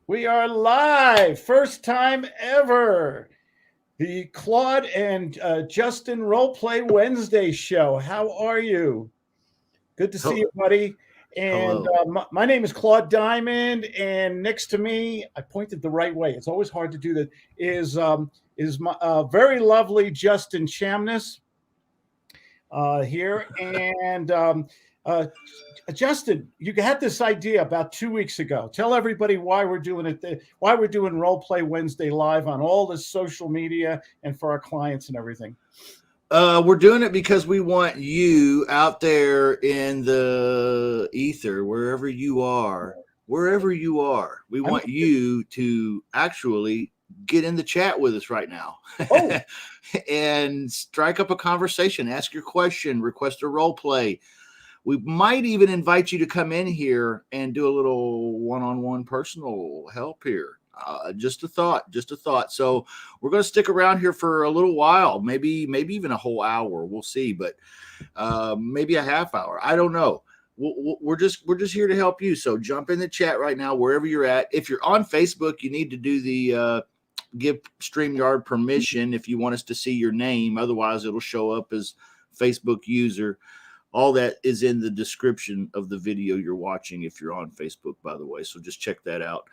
We are live, first time ever. The Claude and Justin Roleplay Wednesday show. How are you? Good to see you, buddy. And Hello. my name is Claude Diamond, and next to me, I pointed the right way. It's always hard to do that. Is my very lovely Justin Chamness here, and uh, Justin, you had this idea about 2 weeks ago. Tell everybody why we're doing it, why we're doing Role Play Wednesday live on all the social media and for our clients and everything. We're doing it because we want you out there in the ether, wherever you are, we want you to actually get in the chat with us right now. Oh. And strike up a conversation, ask your question, request a role play. We might even invite you to come in here and do a little one-on-one personal help here. Just a thought. So we're going to stick around here for a little while, maybe even a whole hour. We'll see, but maybe a half hour. I don't know. We're just here to help you. So jump in the chat right now, wherever you're at. If you're on Facebook, you need to do the give StreamYard permission if you want us to see your name. Otherwise, it'll show up as Facebook user. All that is in the description of the video you're watching if you're on Facebook, by the way. So just check that out.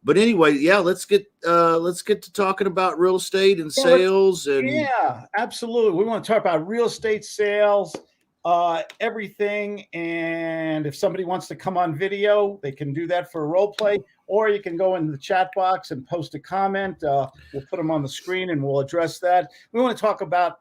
But anyway, yeah, let's get to talking about real estate and sales. Yeah, absolutely. We want to talk about real estate sales, everything. And if somebody wants to come on video, they can do that for a role play, or you can go in the chat box and post a comment. We'll put them on the screen and we'll address that. We want to talk about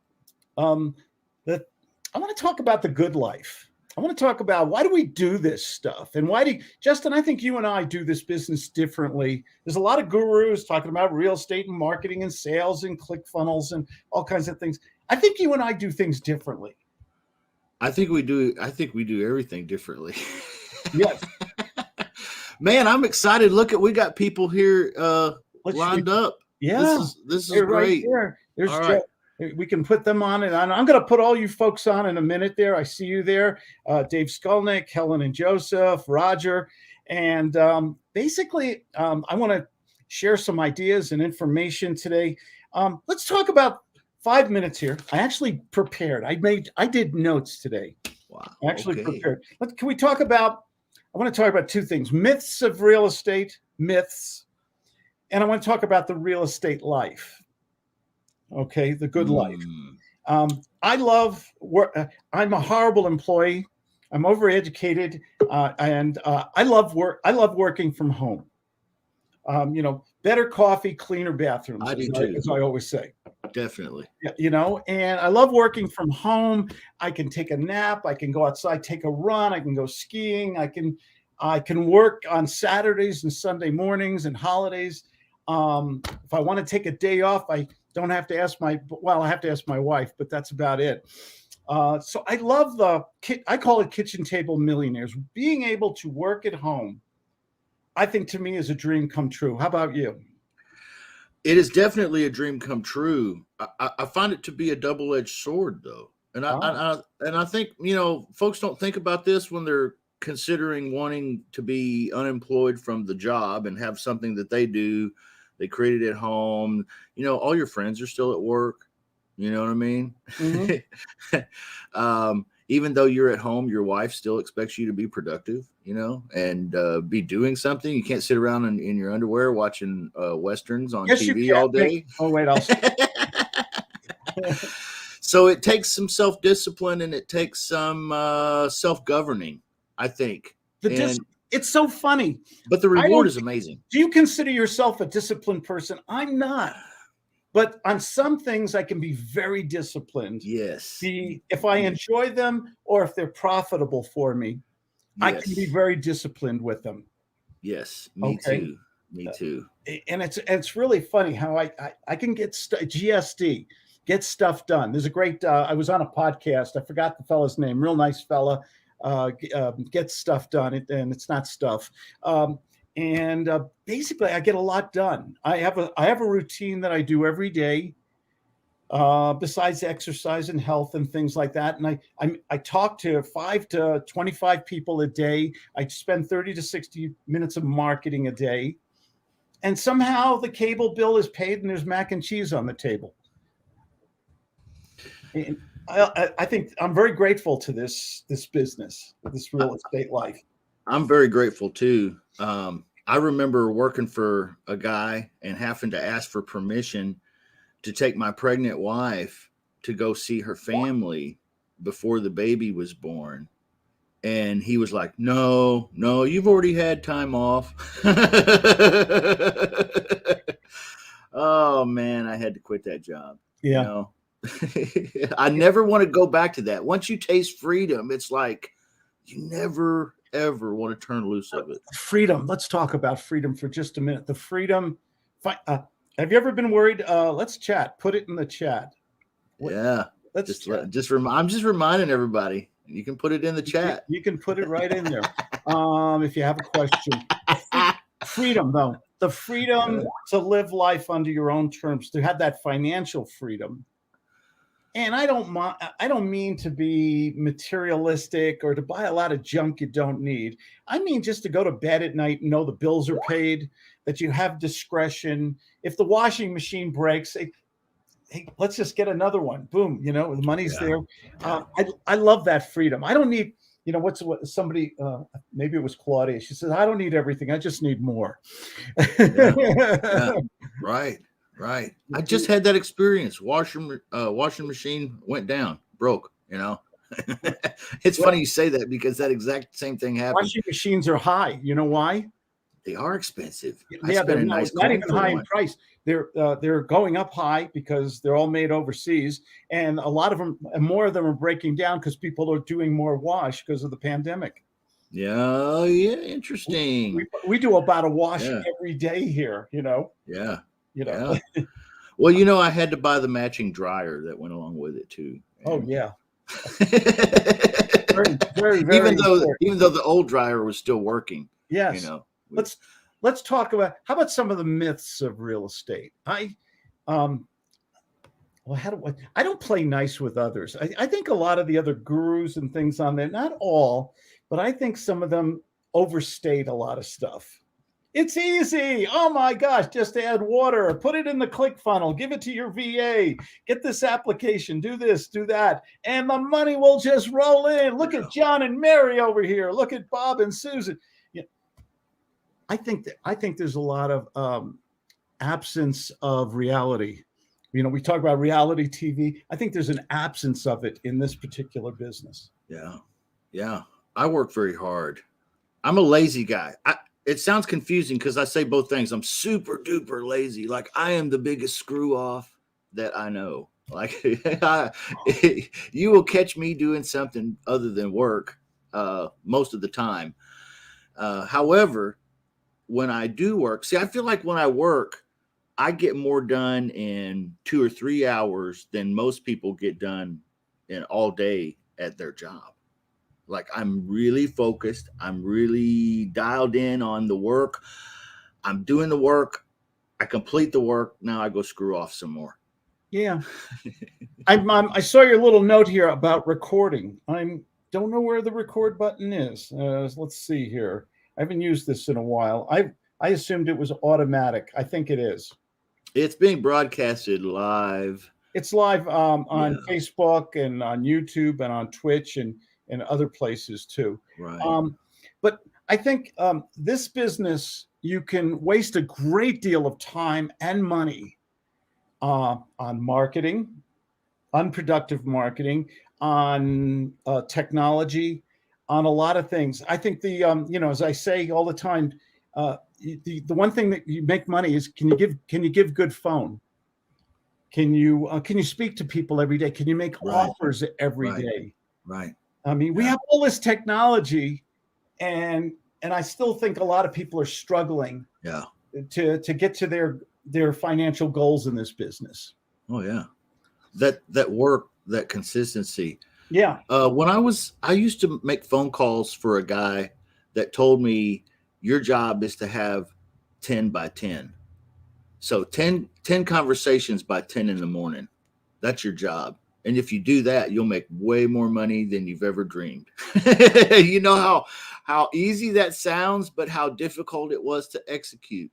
I want to talk about the good life. I want to talk about why do we do this stuff, and Justin, I think you and I do this business differently. There's a lot of gurus talking about real estate and marketing and sales and ClickFunnels and all kinds of things. I think you and I do things differently. I think we do everything differently. Yes. Man, I'm excited. Look we got people here lined up. Yeah. This is great. Right there's all right. We can put them on, and I'm going to put all you folks on in a minute there. I see you there. Dave Skolnick, Helen and Joseph, Roger. And basically, I want to share some ideas and information today. Let's talk about 5 minutes here. I actually prepared. I did notes today. Wow. I actually prepared. Can we talk about, I want to talk about two things: myths of real estate, myths, and I want to talk about the real estate life. Okay, the good life. I love work. I'm a horrible employee. I'm overeducated, and I love work. I love working from home. Better coffee, cleaner bathrooms. I do too, as I always say. Definitely. Yeah, and I love working from home. I can take a nap. I can go outside, take a run. I can go skiing. I can work on Saturdays and Sunday mornings and holidays. If I want to take a day off, I don't have to ask I have to ask my wife, but that's about it. So I love I call it kitchen table millionaires. Being able to work at home, I think to me is a dream come true. How about you? It is definitely a dream come true. I find it to be a double-edged sword, though. And I think, folks don't think about this when they're considering wanting to be unemployed from the job and have something that they do. They created at home. All your friends are still at work. You know what I mean? Mm-hmm. Even though you're at home, your wife still expects you to be productive, and be doing something. You can't sit around in your underwear watching Westerns on TV all day. Oh, wait, I'll So it takes some self-discipline and it takes some self-governing, I think. It's so funny. But the reward is amazing. Do you consider yourself a disciplined person? I'm not. But on some things, I can be very disciplined. Yes. If I enjoy them or if they're profitable for me, yes. I can be very disciplined with them. Yes, me too. Me too. And it's really funny how I can get GSD, get stuff done. There's a great, I was on a podcast. I forgot the fella's name. Real nice fella. Gets stuff done, and it's not stuff. Basically, I get a lot done. I have a routine that I do every day, besides exercise and health and things like that. And I talk to 5 to 25 people a day. I spend 30 to 60 minutes of marketing a day. and somehow the cable bill is paid and there's mac and cheese on the table. And I think I'm very grateful to this business, this real estate life. I'm very grateful too. I remember working for a guy and having to ask for permission to take my pregnant wife to go see her family before the baby was born. And he was like, no, you've already had time off. Oh man, I had to quit that job. Yeah. You know, I never want to go back to that. Once you taste freedom, it's like you never ever want to turn loose of it. Freedom. Let's talk about freedom for just a minute. The freedom. Have you ever been worried? Let's chat. Put it in the chat. Yeah. Let's I'm just reminding everybody. You can put it in the chat. You can put it right in there. If you have a question. Freedom, though. The freedom to live life under your own terms, to have that financial freedom. And I don't mean to be materialistic or to buy a lot of junk you don't need. I mean just to go to bed at night and know the bills are paid, that you have discretion. If the washing machine breaks, hey, let's just get another one. Boom, the money's there. I love that freedom. I don't need, what somebody, maybe it was Claudia. She says, I don't need everything. I just need more. Yeah. Right. I just had that experience. Washing machine went down, broke, It's funny you say that because that exact same thing happened. Washing machines are high. You know why? They are expensive. Yeah, they're not even high in price. They're going up high because they're all made overseas, and a lot of them, and more of them, are breaking down because people are doing more wash because of the pandemic. Yeah, interesting. We do about a wash every day here. Yeah. Well, I had to buy the matching dryer that went along with it too. Oh yeah. very, even though the old dryer was still working. Yes. Let's talk about, how about some of the myths of real estate? I don't play nice with others. I think a lot of the other gurus and things on there, not all, but I think some of them overstate a lot of stuff. It's easy. Oh my gosh, just add water, put it in the ClickFunnels, give it to your VA, get this application, do this, do that, and the money will just roll in. Look at John and Mary over here. Look at Bob and Susan. I think there's a lot of absence of reality. We talk about reality TV. I think there's an absence of it in this particular business. Yeah. I work very hard. I'm a lazy guy. It sounds confusing because I say both things. I'm super duper lazy. Like I am the biggest screw off that I know. Like you will catch me doing something other than work most of the time. However, when I do work, I feel like when I work, I get more done in 2 or 3 hours than most people get done in all day at their job. Like I'm really focused. I'm really dialed in on the work. I'm doing the work. I complete the work. Now I go screw off some more. Yeah. I saw your little note here about recording. I don't know where the record button is. Let's see here. I haven't used this in a while. I assumed it was automatic. I think it is. It's being broadcasted live. It's live on Facebook and on YouTube and on Twitch and other places too. Right. But I think this business, you can waste a great deal of time and money on marketing, unproductive marketing, on technology, on a lot of things. I think as I say all the time, the one thing that you make money is, can you give good phone? Can you speak to people every day? Can you make offers every day? Right. I mean, we have all this technology, and I still think a lot of people are struggling to get to their financial goals in this business. Oh yeah. That work, that consistency. Yeah. I used to make phone calls for a guy that told me your job is to have 10 by 10. So 10 conversations by 10 in the morning. That's your job. And if you do that, you'll make way more money than you've ever dreamed. You know how easy that sounds, but how difficult it was to execute.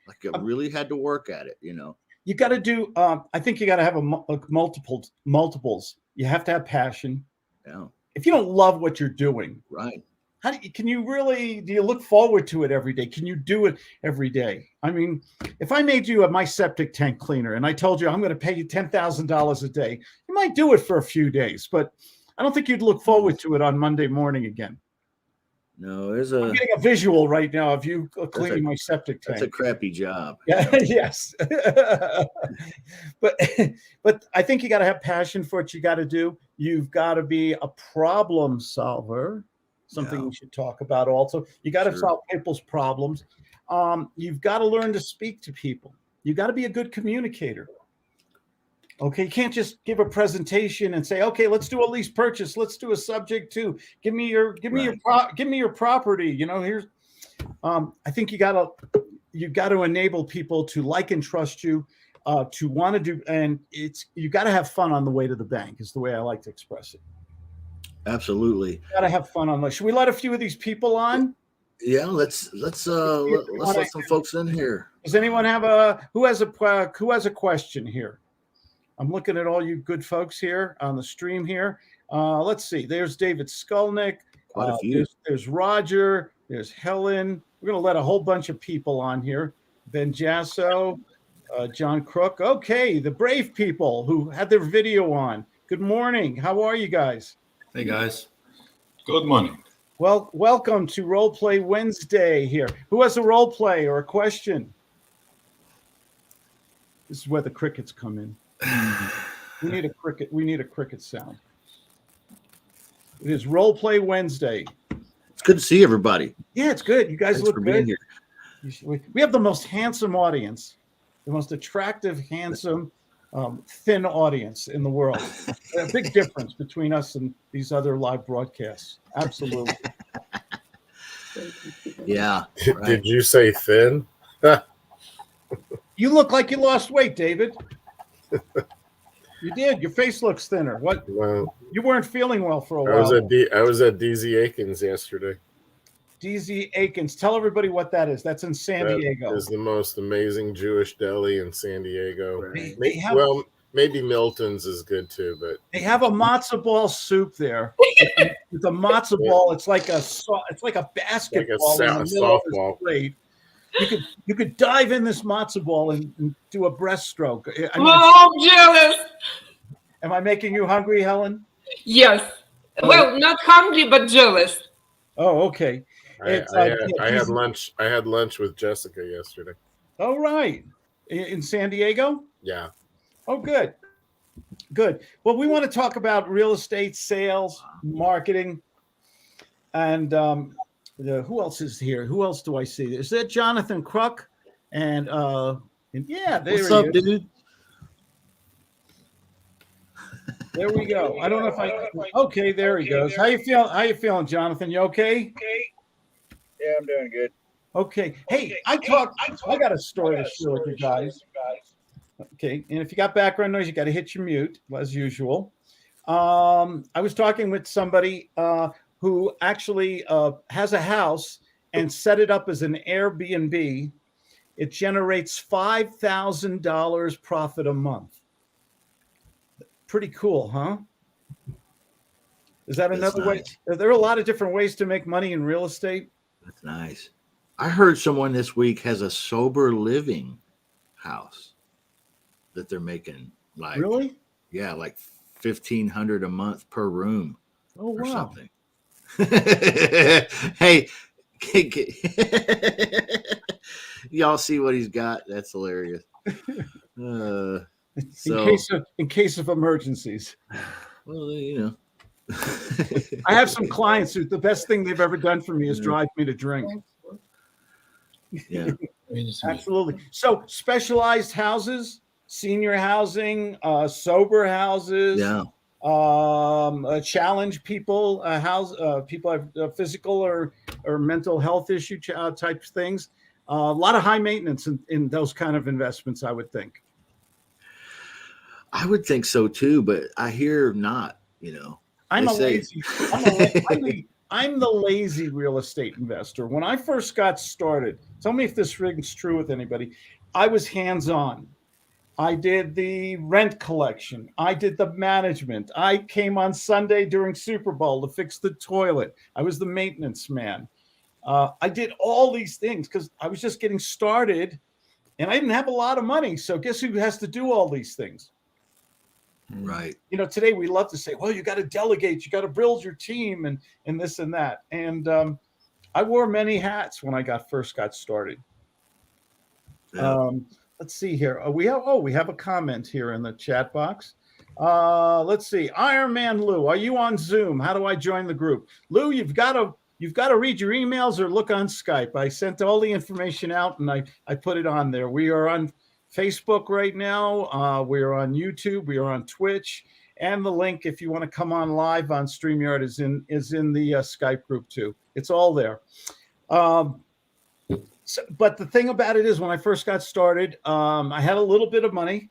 Like I really had to work at it, You got to do. I think you got to have multiples. You have to have passion. Yeah. If you don't love what you're doing, Right. can you really? Do you look forward to it every day? Can you do it every day? I mean, if I made you my septic tank cleaner and I told you I'm going to pay you $10,000 a day, you might do it for a few days, but I don't think you'd look forward to it on Monday morning again. No, I'm getting a visual right now of you cleaning my septic tank. That's a crappy job. Yeah, yes. but I think you got to have passion for what you got to do. You've got to be a problem solver, something we should talk about also. You got to solve people's problems. You've got to learn to speak to people. You got to be a good communicator. Okay, you can't just give a presentation and say, "Okay, let's do a lease purchase. Let's do a subject to give me your property." Here's. I think you got to enable people to like and trust you, to want to do, and you got to have fun on the way to the bank. Is the way I like to express it. Absolutely, you got to have fun on. Should we let a few of these people on? Yeah, let's let some folks in here. Does anyone have who has a question here? I'm looking at all you good folks here on the stream here. Let's see. There's David Skolnick. Quite a few. There's Roger. There's Helen. We're going to let a whole bunch of people on here. Ben Jasso, John Crook. Okay, the brave people who had their video on. Good morning. How are you guys? Hey, guys. Good morning. Well, welcome to Roleplay Wednesday here. Who has a role play or a question? This is where the crickets come in. We need a cricket. We need a cricket sound. It is Roleplay Wednesday. It's good to see everybody. Yeah, it's good. You guys Thanks look for good. being here. We have the most handsome audience, the most attractive, handsome, thin audience in the world. A big difference between us and these other live broadcasts. Absolutely. Yeah. Right. Did you say thin? You look like you lost weight, David. You did. Your face looks thinner. What? Well, you weren't feeling well for a while. I was at DZ Aikens yesterday. DZ Aikens. Tell everybody what that is. That's in San Diego. Is the most amazing Jewish deli in San Diego. Right. Maybe Milton's is good too, but they have a matzo ball soup there. With a matzo ball, it's like a basketball in the middle of this plate. You could dive in this matzo ball and do a breaststroke. I'm jealous. Am I making you hungry, Helen? Yes. Well, not hungry, but jealous. Oh, okay. I had lunch. I had lunch with Jessica yesterday. Oh, right. In San Diego? Yeah. Oh, good. Good. Well, we want to talk about real estate, sales, marketing, and who else is here? Who else do I see? Is that Jonathan Crook? And yeah, there What's up, dude? There we go. I don't know if I. Okay, there he goes. How you feeling, Jonathan? You okay? Yeah, I'm doing good. Okay. Hey, I got a story to share with you guys. Okay, and if you got background noise, you got to hit your mute as usual. I was talking with somebody who actually has a house and set it up as an Airbnb. It generates $5,000 profit a month. Pretty cool, huh? Is that another way? There are a lot of different ways to make money in real estate. That's nice. I heard someone this week has a sober living house that they're making like really? Yeah, like $1,500 a month per room. Oh, wow. Or something. Hey, y'all see what he's got? That's hilarious. In case of emergencies. Well, you know. I have some clients who the best thing they've ever done for me is drive me to drink. Yeah. Absolutely. So specialized houses, senior housing, sober houses. Yeah. Challenge people, people have physical or mental health issue type things. A lot of high maintenance in those kind of investments, I would think. I would think so too, but I hear not. You know, I'm I'm the lazy real estate investor. When I first got started, tell me if this rings true with anybody. I was hands-on. I did the rent collection. I did the management. I came on Sunday during Super Bowl to fix the toilet. I was the maintenance man. I did all these things because I was just getting started and I didn't have a lot of money. So guess who has to do all these things? Right. You know, today we love to say, well, you got to delegate, you got to build your team and this and that. And I wore many hats when I first got started. Yeah. Let's see here. We have a comment here in the chat box. Let's see. Iron Man Lou, are you on Zoom? How do I join the group? Lou, you've got to read your emails or look on Skype. I sent all the information out and I put it on there. We are on Facebook right now. We are on YouTube. We are on Twitch. And the link, if you want to come on live on StreamYard, is in the Skype group too. It's all there. But the thing about it is, when I first got started, I had a little bit of money.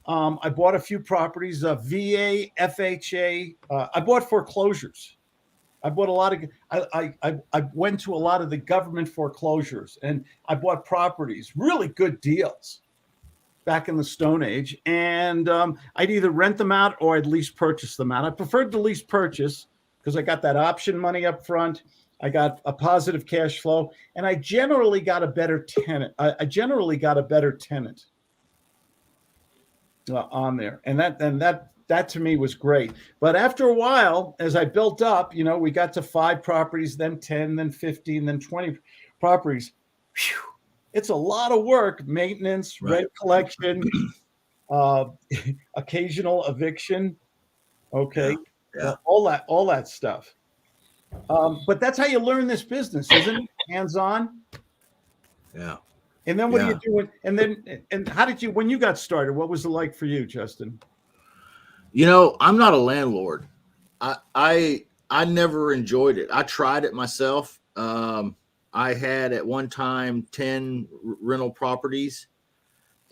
I bought a few properties, VA, FHA. I bought foreclosures. I bought a lot of. I went to a lot of the government foreclosures, and I bought properties, really good deals, back in the Stone Age. And I'd either rent them out or I'd lease purchase them out. I preferred to lease purchase because I got that option money up front. I got a positive cash flow, and I generally got a better tenant. I generally got a better tenant on there, and that to me was great. But after a while, as I built up, we got to 5 properties, then 10, then 15, then 20 properties. Whew, it's a lot of work: maintenance, rent collection, occasional eviction. Okay, Yeah. all that stuff. But that's how you learn this business, isn't it? Hands-on. Yeah. And then what do you do? And how did you, when you got started, what was it like for you, Justin? I'm not a landlord. I never enjoyed it. I tried it myself. I had at one time 10 rental properties,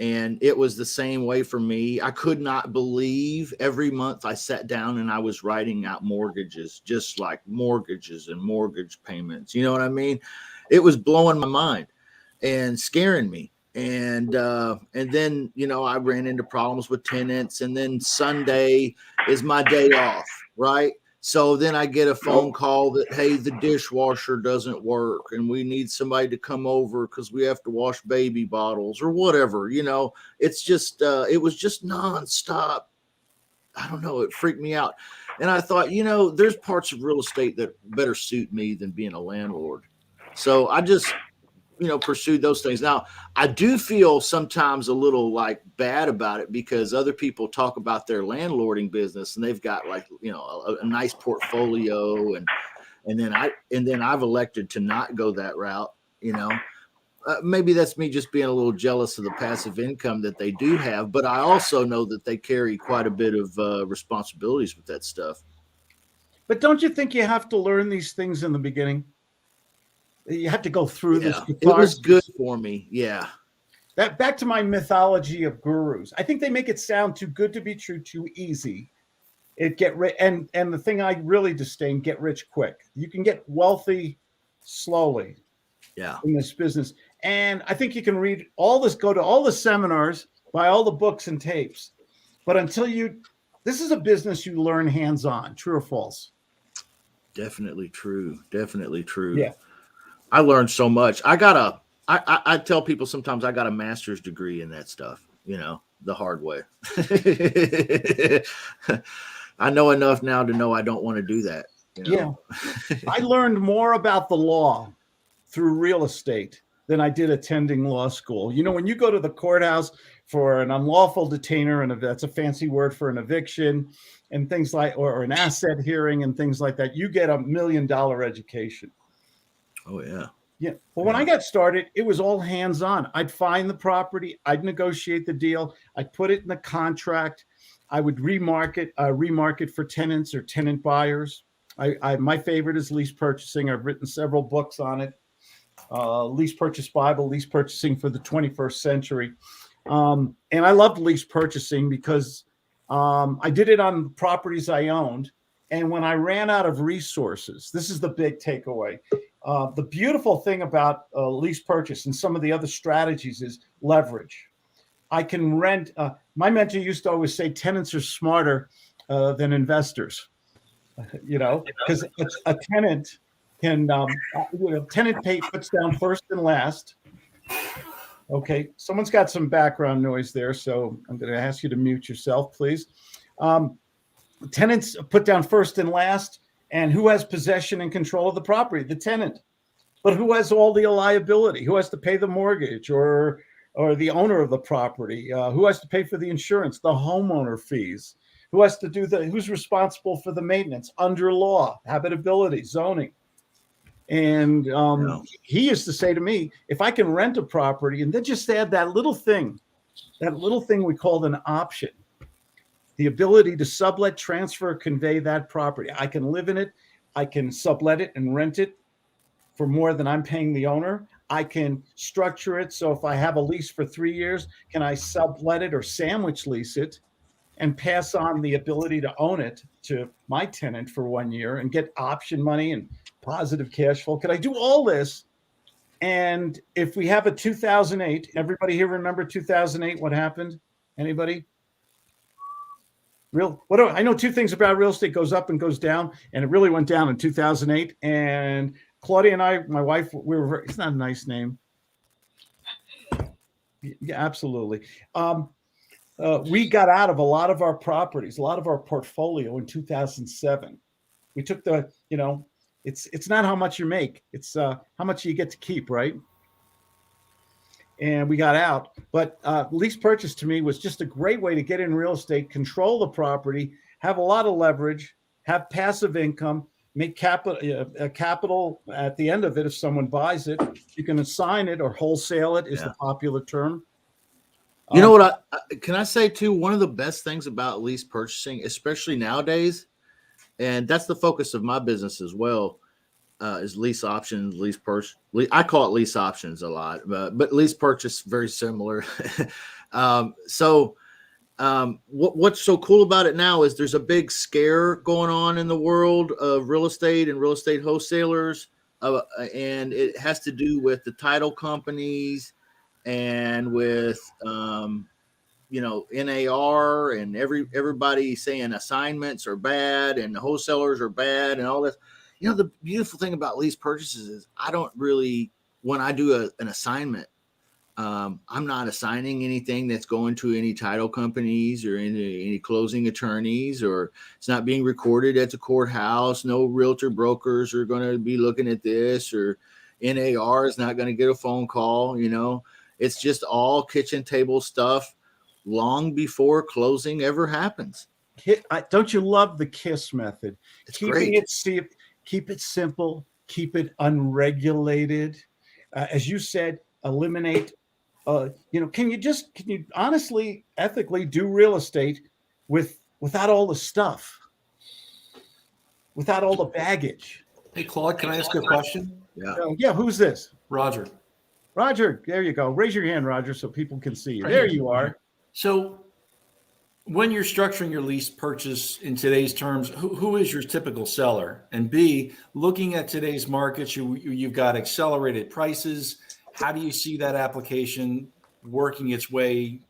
and it was the same way for me. I could not believe every month I sat down and I was writing out mortgages, just like mortgages and mortgage payments. You know what I mean? It was blowing my mind and scaring me. And then, I ran into problems with tenants, and then Sunday is my day off. Right. So then I get a phone call that, hey, the dishwasher doesn't work and we need somebody to come over because we have to wash baby bottles or whatever. It's just, it was just nonstop. I don't know. It freaked me out. And I thought, there's parts of real estate that better suit me than being a landlord. So I just, pursued those things. Now, I do feel sometimes a little like bad about it because other people talk about their landlording business and they've got like, a nice portfolio and then I've elected to not go that route. Maybe that's me just being a little jealous of the passive income that they do have, but I also know that they carry quite a bit of responsibilities with that stuff. But don't you think you have to learn these things in the beginning? You have to go through this. It was good for me. Yeah. That back to my mythology of gurus. I think they make it sound too good to be true, too easy. And the thing I really disdain: get rich quick. You can get wealthy slowly. Yeah. In this business, and I think you can read all this, go to all the seminars, buy all the books and tapes, but this is a business you learn hands-on. True or false? Definitely true. Definitely true. Yeah. I learned so much. I tell people sometimes I got a master's degree in that stuff, the hard way. I know enough now to know I don't want to do that. Yeah. I learned more about the law through real estate than I did attending law school. When you go to the courthouse for an unlawful detainer, and that's a fancy word for an eviction and things like, or an asset hearing and things like that, you get $1 million education. Oh, yeah. Yeah. Well, when I got started, it was all hands-on. I'd find the property. I'd negotiate the deal. I'd put it in the contract. I would remarket for tenants or tenant buyers. My favorite is lease purchasing. I've written several books on it. Lease Purchase Bible, lease purchasing for the 21st century. And I loved lease purchasing because I did it on properties I owned. And when I ran out of resources, this is the big takeaway. The beautiful thing about lease purchase and some of the other strategies is leverage. I can rent. My mentor used to always say tenants are smarter than investors, because a tenant can, tenant puts down first and last. Okay, someone's got some background noise there, so I'm going to ask you to mute yourself, please. Tenants put down first and last, and who has possession and control of the property? The tenant. But who has all the liability? Who has to pay the mortgage or the owner of the property? Who has to pay for the insurance, the homeowner fees? Who has to who's responsible for the maintenance under law, habitability, zoning? And he used to say to me, if I can rent a property and then just add that little thing we called an option, the ability to sublet, transfer, convey that property. I can live in it. I can sublet it and rent it for more than I'm paying the owner. I can structure it so if I have a lease for 3 years, can I sublet it or sandwich lease it and pass on the ability to own it to my tenant for 1 year and get option money and positive cash flow? Could I do all this? And if we have a 2008, everybody here remember 2008? What happened? Anybody? I know two things about real estate: goes up and goes down, and it really went down in 2008. And Claudia and I, my wife, it's not a nice name. Yeah, absolutely. We got out of a lot of our properties, a lot of our portfolio in 2007. We took it's not how much you make, it's how much you get to keep, right? And we got out. But lease purchase to me was just a great way to get in real estate, control the property, have a lot of leverage, have passive income, make capital at the end of it. If someone buys it, you can assign it or wholesale it is the popular term. You know what? Can I say too? One of the best things about lease purchasing, especially nowadays, and that's the focus of my business as well, is lease options, lease purchase. I call it lease options a lot, but lease purchase very similar. What's so cool about it now is there's a big scare going on in the world of real estate and real estate wholesalers, and it has to do with the title companies and with NAR and everybody saying assignments are bad and the wholesalers are bad and all this. The beautiful thing about lease purchases is I don't really, when I do an assignment, I'm not assigning anything that's going to any title companies or any closing attorneys, or it's not being recorded at the courthouse. No realtor brokers are going to be looking at this, or NAR is not going to get a phone call. It's just all kitchen table stuff long before closing ever happens. Don't you love the KISS method? It's Keeping great. Keep it simple, keep it unregulated. As you said, eliminate. Can you honestly, ethically do real estate without all the stuff, without all the baggage? Hey, Claude, can I ask you a question? Yeah. Who's this? Roger. Roger, there you go. Raise your hand, Roger, so people can see you. There you are. So when you're structuring your lease purchase in today's terms, who is your typical seller? And B, looking at today's markets, you've got accelerated prices. How do you see that application working its way,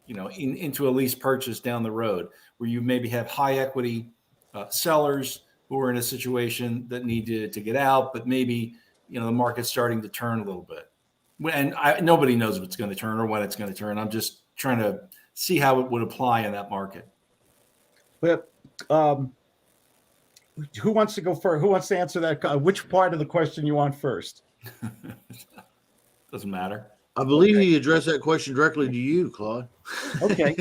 into a lease purchase down the road, where you maybe have high equity sellers who are in a situation that need to get out, but maybe the market's starting to turn a little bit. And nobody knows if it's going to turn or when it's going to turn. I'm just trying to see how it would apply in that market. But who wants to go first? Who wants to answer that? Which part of the question you want first? Doesn't matter. I believe he addressed that question directly to you, Claude. Okay.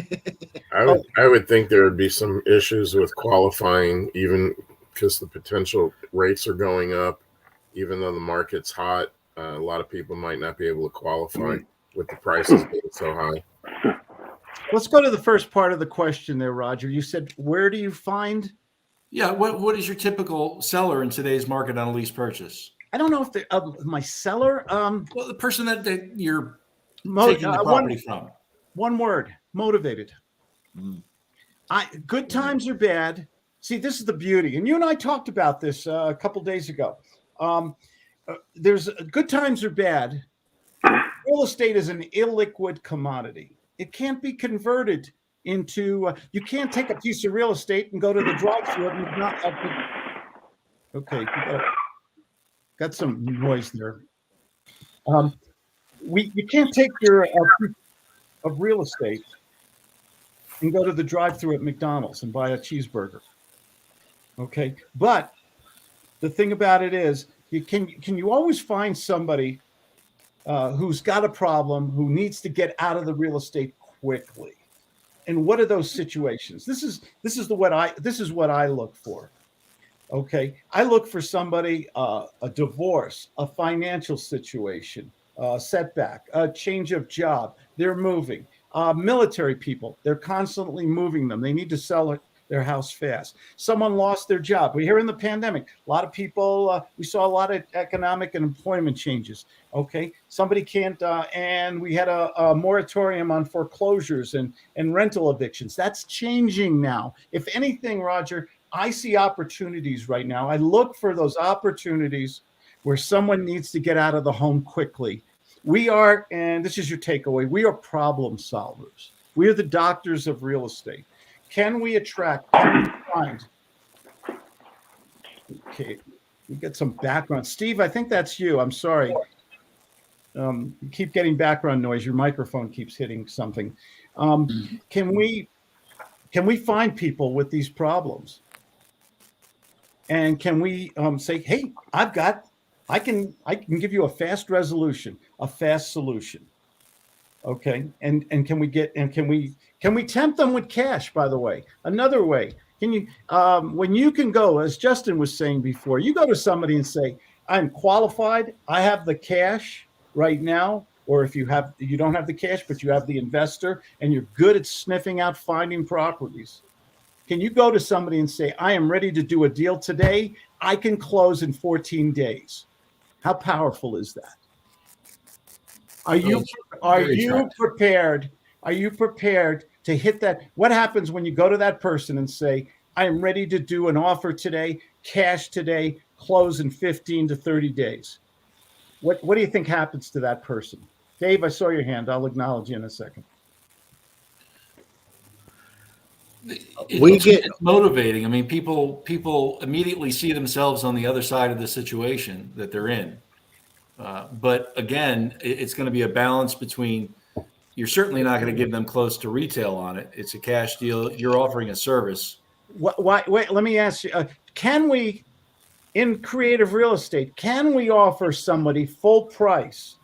I would think there would be some issues with qualifying, even because the potential rates are going up, even though the market's hot. A lot of people might not be able to qualify with the prices being so high. Let's go to the first part of the question there, Roger. You said, where do you find? Yeah. What is your typical seller in today's market on a lease purchase? I don't know if my seller. Well, the person that you're taking the property from. One word: motivated. Good times are bad. See, this is the beauty. And you and I talked about this a couple days ago. There's good times or bad. Real estate is an illiquid commodity. It can't be converted into, you can't take a piece of real estate and go to the drive-through. Okay, got some noise there. You can't take your piece of real estate and go to the drive-through at McDonald's and buy a cheeseburger. Okay, but the thing about it is, can you always find somebody who's got a problem, who needs to get out of the real estate quickly? And what are those situations? This is what I look for. Okay, I look for somebody, a divorce, a financial situation, a setback, a change of job. They're moving. Military people, they're constantly moving them. They need to sell their house fast. Someone lost their job. We're here in the pandemic. A lot of people, we saw a lot of economic and employment changes. Okay, somebody can't, and we had a moratorium on foreclosures and rental evictions. That's changing now. If anything, Roger, I see opportunities right now. I look for those opportunities where someone needs to get out of the home quickly. We are, and this is your takeaway, we are problem solvers. We are the doctors of real estate. Can we attract, can we find? Okay, we get some background. Steve, I think that's you. I'm sorry. You keep getting background noise. Your microphone keeps hitting something. Can we find people with these problems? And can we say, hey, I can give you a fast resolution, a fast solution. Okay. And can we tempt them with cash, by the way? Another way, can you, when you can go, as Justin was saying before, you go to somebody and say, I'm qualified, I have the cash right now, or if you don't have the cash, but you have the investor and you're good at sniffing out, finding properties. Can you go to somebody and say, I am ready to do a deal today. I can close in 14 days. How powerful is that? Are you prepared? Are you prepared to hit that? What happens when you go to that person and say, I am ready to do an offer today, cash today, close in 15 to 30 days? What do you think happens to that person? Dave, I saw your hand. I'll acknowledge you in a second. It's motivating. I mean, people immediately see themselves on the other side of the situation that they're in. But again, it's going to be a balance between, you're certainly not going to give them close to retail on it. It's a cash deal. You're offering a service. Wait, let me ask you, can we, in creative real estate, can we offer somebody full price,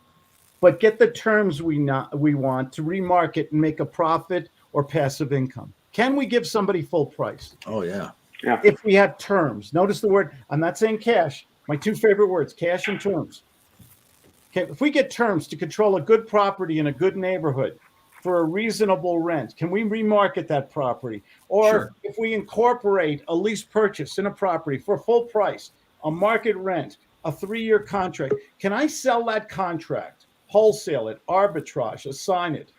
but get the terms we want to remarket and make a profit or passive income? Can we give somebody full price? Oh, yeah. Yeah. If we have terms. Notice the word, I'm not saying cash. My two favorite words, cash and terms. Okay, if we get terms to control a good property in a good neighborhood for a reasonable rent, can we remarket that property? Or Sure. If we incorporate a lease purchase in a property for full price, a market rent, a 3-year contract, can I sell that contract, wholesale it, arbitrage, assign it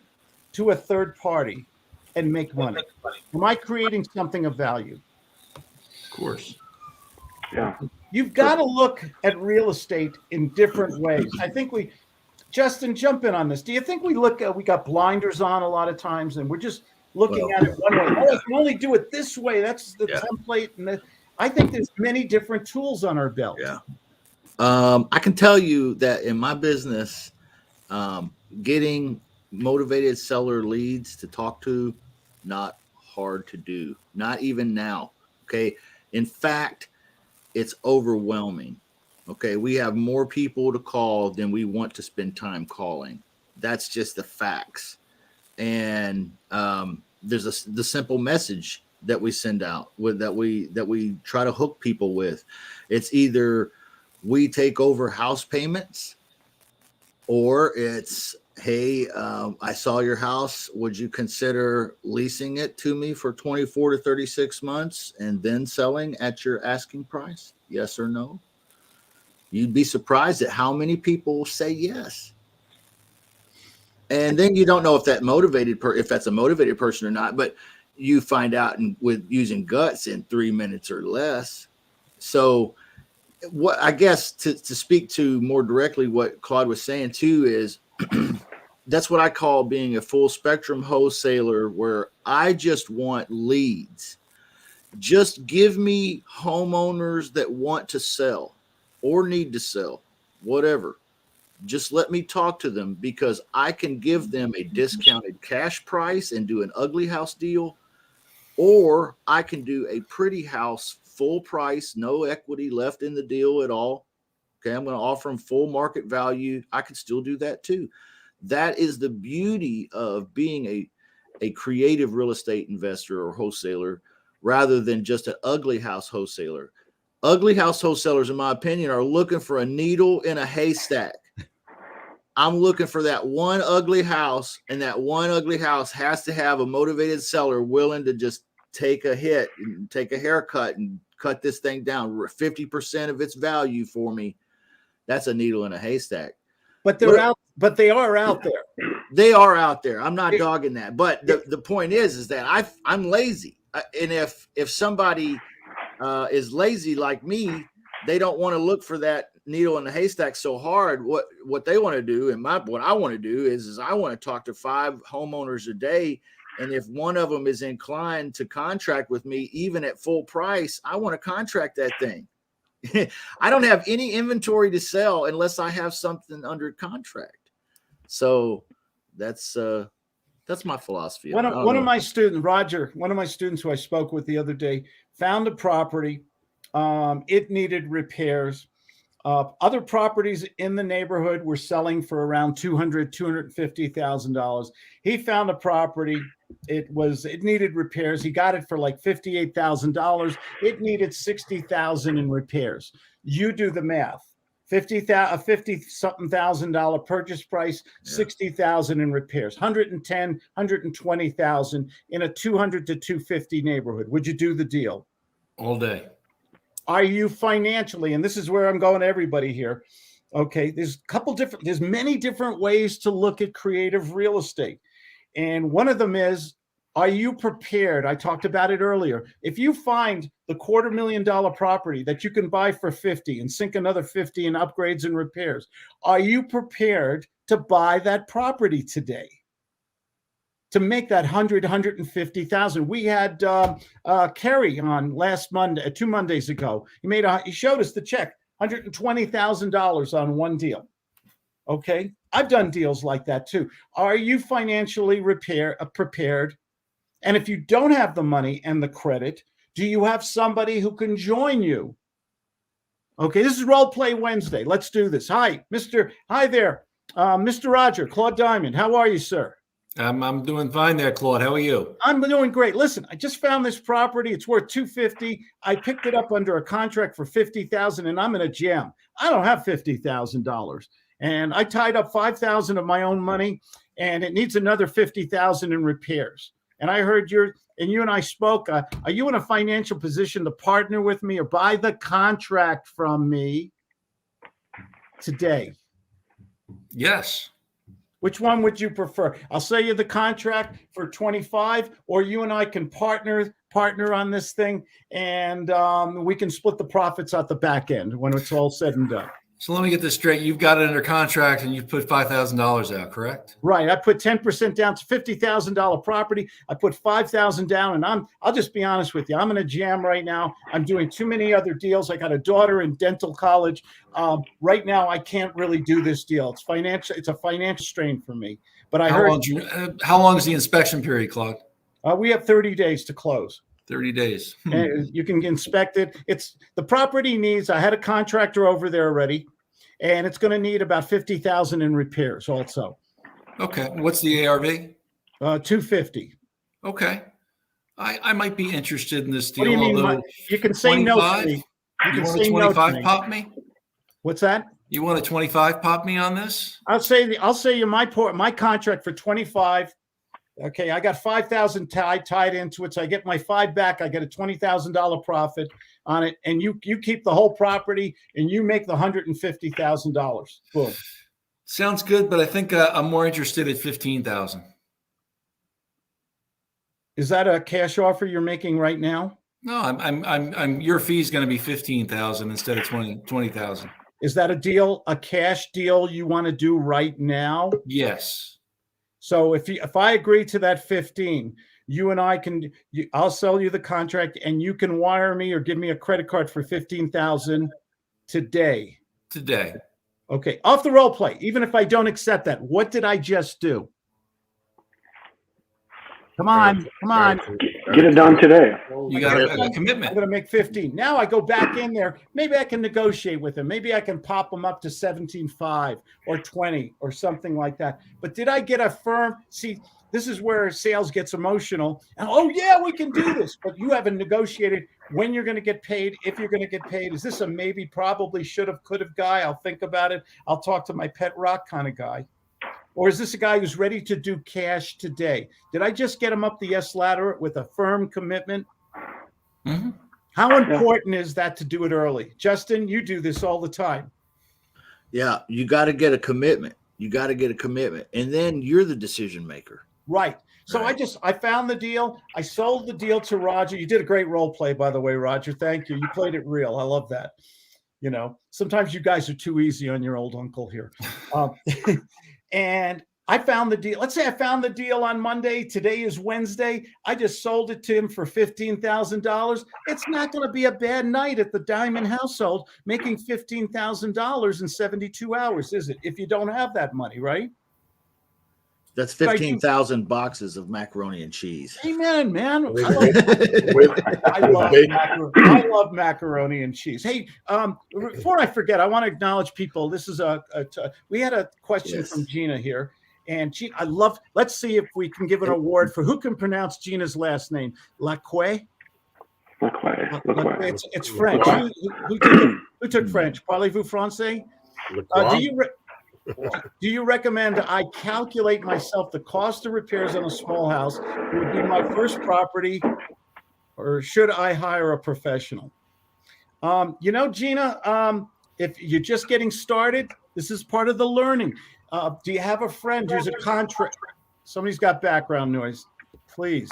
to a third party and make money? Am I creating something of value? Of course. Yeah. You've got to look at real estate in different ways. I think Justin, jump in on this. Do you think we got blinders on a lot of times and we're just looking at it one way? Oh, I can only do it this way. That's the template. And I think there's many different tools on our belt. Yeah. I can tell you that in my business, getting motivated seller leads to talk to, not hard to do. Not even now. Okay. In fact, it's overwhelming. Okay. We have more people to call than we want to spend time calling. That's just the facts. And there's the simple message that we send out that we try to hook people with. It's either we take over house payments, or it's, hey, I saw your house. Would you consider leasing it to me for 24 to 36 months and then selling at your asking price? Yes or no? You'd be surprised at how many people say yes. And then you don't know if that's a motivated person or not. But you find out with using guts in 3 minutes or less. So what I guess to speak to more directly what Claude was saying too is that's what I call being a full spectrum wholesaler, where I just want leads. Just give me homeowners that want to sell or need to sell, whatever. Just let me talk to them, because I can give them a discounted cash price and do an ugly house deal, or I can do a pretty house full price, no equity left in the deal at all. Okay, I'm going to offer them full market value. I could still do that too. That is the beauty of being a creative real estate investor or wholesaler, rather than just an ugly house wholesaler. Ugly house wholesalers, in my opinion, are looking for a needle in a haystack. I'm looking for that one ugly house, and that one ugly house has to have a motivated seller willing to just take a hit and take a haircut and cut this thing down 50% of its value for me. That's a needle in a haystack. But they're out. But they are out there. They are out there. I'm not dogging that. But the point is that I'm lazy. And if somebody is lazy like me, they don't want to look for that needle in the haystack so hard. What they want to do, and what I want to do is I want to talk to 5 homeowners a day. And if one of them is inclined to contract with me, even at full price, I want to contract that thing. I don't have any inventory to sell unless I have something under contract. So that's my philosophy. One of my students, Roger, one of my students who I spoke with the other day, found a property. It needed repairs. Other properties in the neighborhood were selling for around $250,000. He found a property. It needed repairs. He got it for like $58,000. It needed $60,000 in repairs. You do the math. $50,000 something purchase price, $60,000 in repairs, $110,000, $120,000 in a 200 to 250 neighborhood. Would you do the deal? All day. Are you financially, and this is where I'm going to everybody here. Okay, there's many different ways to look at creative real estate. And one of them is, are you prepared? I talked about it earlier. If you find the $250,000 property that you can buy for 50 and sink another 50 in upgrades and repairs, are you prepared to buy that property today? To make that 150,000. We had Kerry on last Monday, 2 Mondays ago. He showed us the check, $120,000 on one deal. Okay, I've done deals like that too. Are you financially prepared? And if you don't have the money and the credit, do you have somebody who can join you? Okay, this is Roleplay Wednesday. Let's do this. Hi there, Mr. Roger, Claude Diamond. How are you, sir? I'm doing fine there, Claude. How are you? I'm doing great. Listen, I just found this property. It's worth $250,000. I picked it up under a contract for $50,000, and I'm in a jam. I don't have $50,000, and I tied up $5,000 of my own money, and it needs another $50,000 in repairs. And I heard you and I spoke. Are you in a financial position to partner with me or buy the contract from me today? Yes. Which one would you prefer? I'll sell you the contract for $25,000, or you and I can partner on this thing, and we can split the profits at the back end when it's all said and done. So let me get this straight. You've got it under contract and you've put $5,000 out, correct? Right. I put 10% down. It's $50,000 property. I put $5,000 down, and I'll just be honest with you. I'm in a jam right now. I'm doing too many other deals. I got a daughter in dental college. Right now, I can't really do this deal. It's a financial strain for me. But how long is the inspection period, Claude? We have 30 days to close. 30 days. And you can inspect it. The property needs, I had a contractor over there already, and it's going to need about $50,000 in repairs also. Okay. What's the ARV? $250,000. Okay. I might be interested in this deal. What do you mean? You can say 25? No to me. You want a 25 pop me? What's that? You want a 25 pop me on this? I'll say you my contract for 25. Okay, I got $5,000 tied into it, so I get my $5,000 back. I get a $20,000 profit on it, and you keep the whole property, and you make the $150,000. Boom. Sounds good, but I think I'm more interested at $15,000. Is that a cash offer you're making right now? No, I'm your fee is going to be 15,000 instead of 20,000. Is that a deal, a cash deal you want to do right now? Yes. So if I agree to that 15, you and I I'll sell you the contract and you can wire me or give me a credit card for 15,000 today. Today. Okay. Off the role play. Even if I don't accept that, what did I just do? Come on. Get it done today. You got a commitment. I'm going to make 15. Now I go back in there. Maybe I can negotiate with him. Maybe I can pop him up to 17.5 or 20 or something like that. But did I get a firm? See, this is where sales gets emotional. And, oh, yeah, we can do this. But you haven't negotiated when you're going to get paid, if you're going to get paid. Is this a maybe, probably, should have, could have guy? I'll think about it. I'll talk to my pet rock kind of guy. Or is this a guy who's ready to do cash today? Did I just get him up the yes ladder with a firm commitment? Mm-hmm. How important is that to do it early? Justin, you do this all the time. Yeah, you got to get a commitment. And then you're the decision maker. Right. So right. I found the deal. I sold the deal to Roger. You did a great role play, by the way, Roger. Thank you. You played it real. I love that. You know, sometimes you guys are too easy on your old uncle here. And I found the deal. Let's say I found the deal on Monday. Today is Wednesday. I just sold it to him for $15,000. It's not going to be a bad night at the Diamond household making $15,000 in 72 hours, is it? If you don't have that money, right? That's 15,000 boxes of macaroni and cheese. Amen, man. I love macaroni and cheese. Hey, before I forget, I want to acknowledge people. This is we had a question from Gina here. And Gina, let's see if we can give an award for who can pronounce Gina's last name. Lacroix? Lacroix. It's French. Who took French? Parlez-vous français? Do you recommend I calculate myself the cost of repairs on a small house? It would be my first property, or should I hire a professional? Gina, if you're just getting started, this is part of the learning. Do you have a friend who's a contract? Somebody's got background noise, please.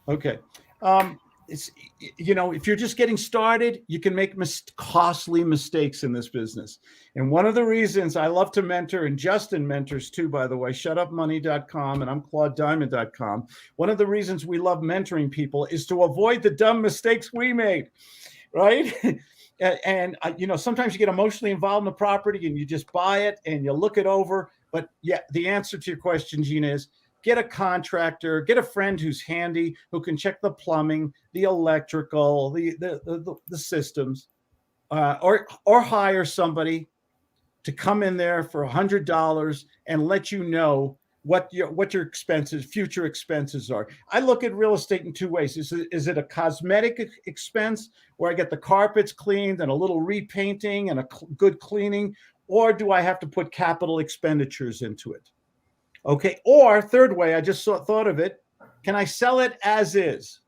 Okay. If you're just getting started, you can make costly mistakes in this business. And one of the reasons I love to mentor, and Justin mentors too, by the way, shutupmoney.com, and I'm claudediamond.com. One of the reasons we love mentoring people is to avoid the dumb mistakes we made, right? And sometimes you get emotionally involved in the property and you just buy it and you look it over. But yeah, the answer to your question, Gina, is get a contractor, get a friend who's handy, who can check the plumbing, the electrical, the systems, or hire somebody to come in there for $100 and let you know what your expenses, future expenses are. I look at real estate in two ways. Is it a cosmetic expense where I get the carpets cleaned and a little repainting and a good cleaning, or do I have to put capital expenditures into it? Okay. Or third way, I just thought of it. Can I sell it as is?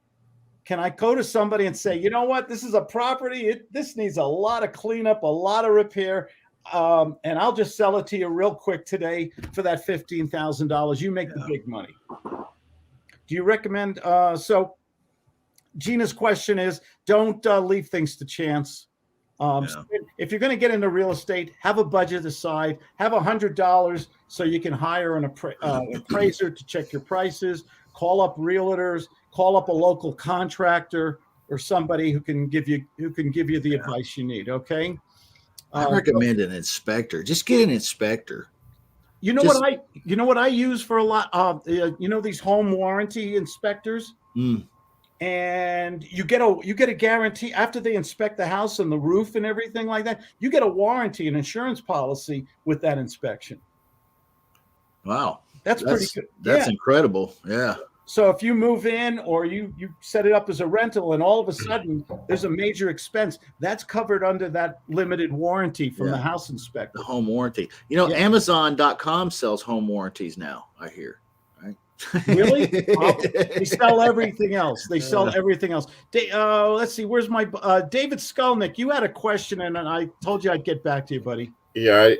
Can I go to somebody and say, you know what, this is a property. This needs a lot of cleanup, a lot of repair. And I'll just sell it to you real quick today for that $15,000. You make the big money. Do you recommend? So Gina's question is, don't leave things to chance. If you're going to get into real estate, have a budget aside, have $100 so you can hire an appraiser to check your prices, call up realtors, call up a local contractor or somebody who can give you the advice you need. Okay. I recommend an inspector. Just get an inspector. You know what I use for a lot? These home warranty inspectors. And you get a guarantee after they inspect the house and the roof and everything like that. You get a warranty, an insurance policy with that inspection. Wow, that's pretty good. That's incredible. Yeah. So if you move in or you set it up as a rental and all of a sudden there's a major expense, that's covered under that limited warranty from the house inspector. The home warranty. Amazon.com sells home warranties now, I hear. Really? They sell everything else. Everything else. Let's see. Where's my David Skulnick? You had a question, and I told you I'd get back to you, buddy. Yeah,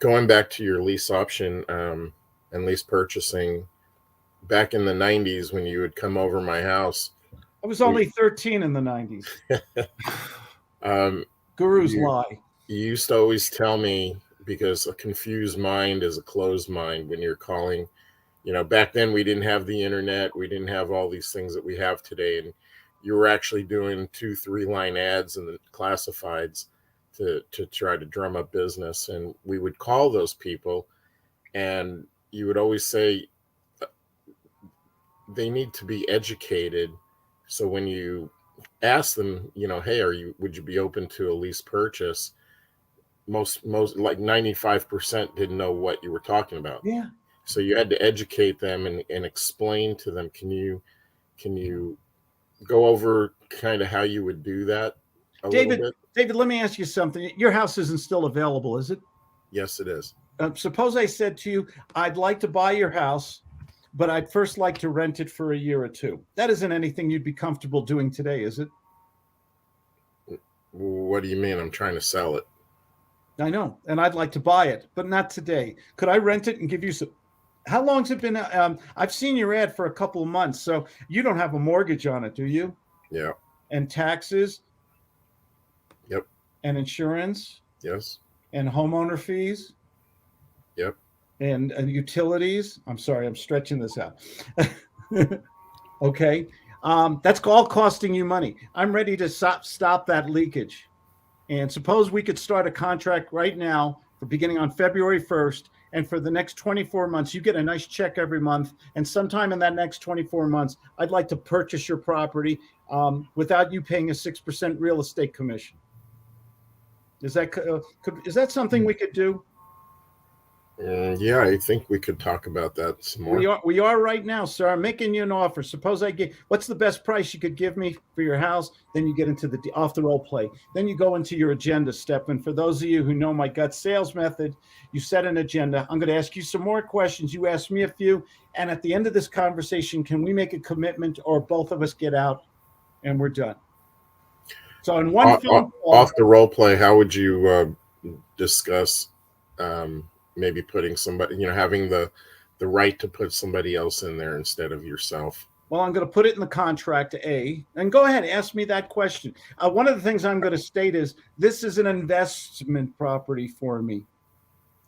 going back to your lease option and lease purchasing, back in the 90s when you would come over my house, I was only 13 in the 90s. Gurus lie. You used to always tell me, because a confused mind is a closed mind when you're calling. Back then we didn't have the internet. We didn't have all these things that we have today. And you were actually doing 2-3 line ads in the classifieds to try to drum up business. And we would call those people and you would always say they need to be educated. So when you ask them, hey, would you be open to a lease purchase? Most like 95% didn't know what you were talking about. Yeah. So you had to educate them and explain to them. Can you go over kind of how you would do that a little bit? David, let me ask you something. Your house isn't still available, is it? Yes, it is. Suppose I said to you, I'd like to buy your house, but I'd first like to rent it for a year or two. That isn't anything you'd be comfortable doing today, is it? What do you mean? I'm trying to sell it. I know, and I'd like to buy it, but not today. Could I rent it and give you some? How long's it been? I've seen your ad for a couple of months, so you don't have a mortgage on it, do you? Yeah. And taxes? Yep. And insurance? Yes. And homeowner fees? Yep. And utilities? I'm sorry, I'm stretching this out. Okay. That's all costing you money. I'm ready to stop that leakage. And suppose we could start a contract right now for beginning on February 1st. And for the next 24 months, you get a nice check every month. And sometime in that next 24 months, I'd like to purchase your property without you paying a 6% real estate commission. Is that something we could do? Yeah, I think we could talk about that some more. We are right now, sir. I'm making you an offer. Suppose what's the best price you could give me for your house? Then you get into the off the role play. Then you go into your agenda step. And for those of you who know my gut sales method, you set an agenda. I'm going to ask you some more questions. You ask me a few. And at the end of this conversation, can we make a commitment or both of us get out and we're done? So in one phone call, off the role play, how would you discuss maybe putting somebody, having the right to put somebody else in there instead of yourself? Well, I'm going to put it in the contract, and go ahead, ask me that question. One of the things I'm going to state is this is an investment property for me.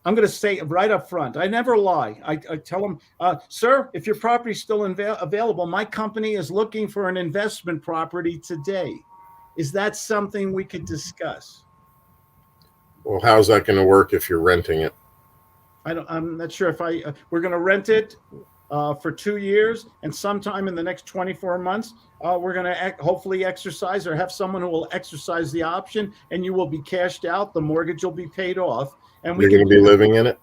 I'm going to say right up front. I never lie. I tell them, sir, if your property is still available, my company is looking for an investment property today. Is that something we could discuss? Well, how's that going to work if you're renting it? I'm not sure if we're going to rent it for 2 years, and sometime in the next 24 months, we're going to hopefully exercise or have someone who will exercise the option, and you will be cashed out. The mortgage will be paid off. And you're going to be living in it?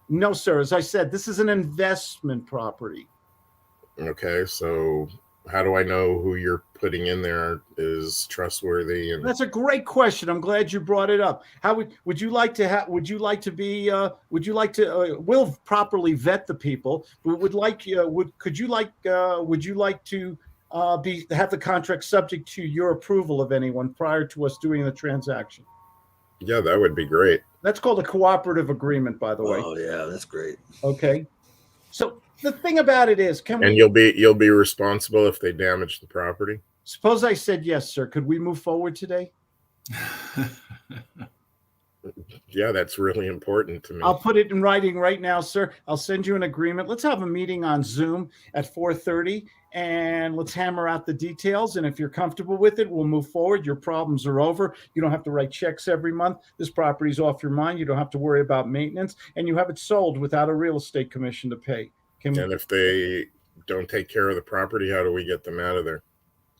No, sir. As I said, this is an investment property. Okay. So how do I know who you're putting in there is trustworthy? And that's a great question. I'm glad you brought it up. How would you like to we'll properly vet the people. Would you like to have the contract subject to your approval of anyone prior to us doing the transaction? Yeah, that would be great. That's called a cooperative agreement, by the way. Oh yeah, that's great. Okay. So the thing about it is, you'll be responsible if they damage the property? Suppose I said yes, sir. Could we move forward today? Yeah, that's really important to me. I'll put it in writing right now, sir. I'll send you an agreement. Let's have a meeting on Zoom at 4:30, and let's hammer out the details. And if you're comfortable with it, we'll move forward. Your problems are over. You don't have to write checks every month. This property's off your mind. You don't have to worry about maintenance, and you have it sold without a real estate commission to pay. And if they don't take care of the property, how do we get them out of there?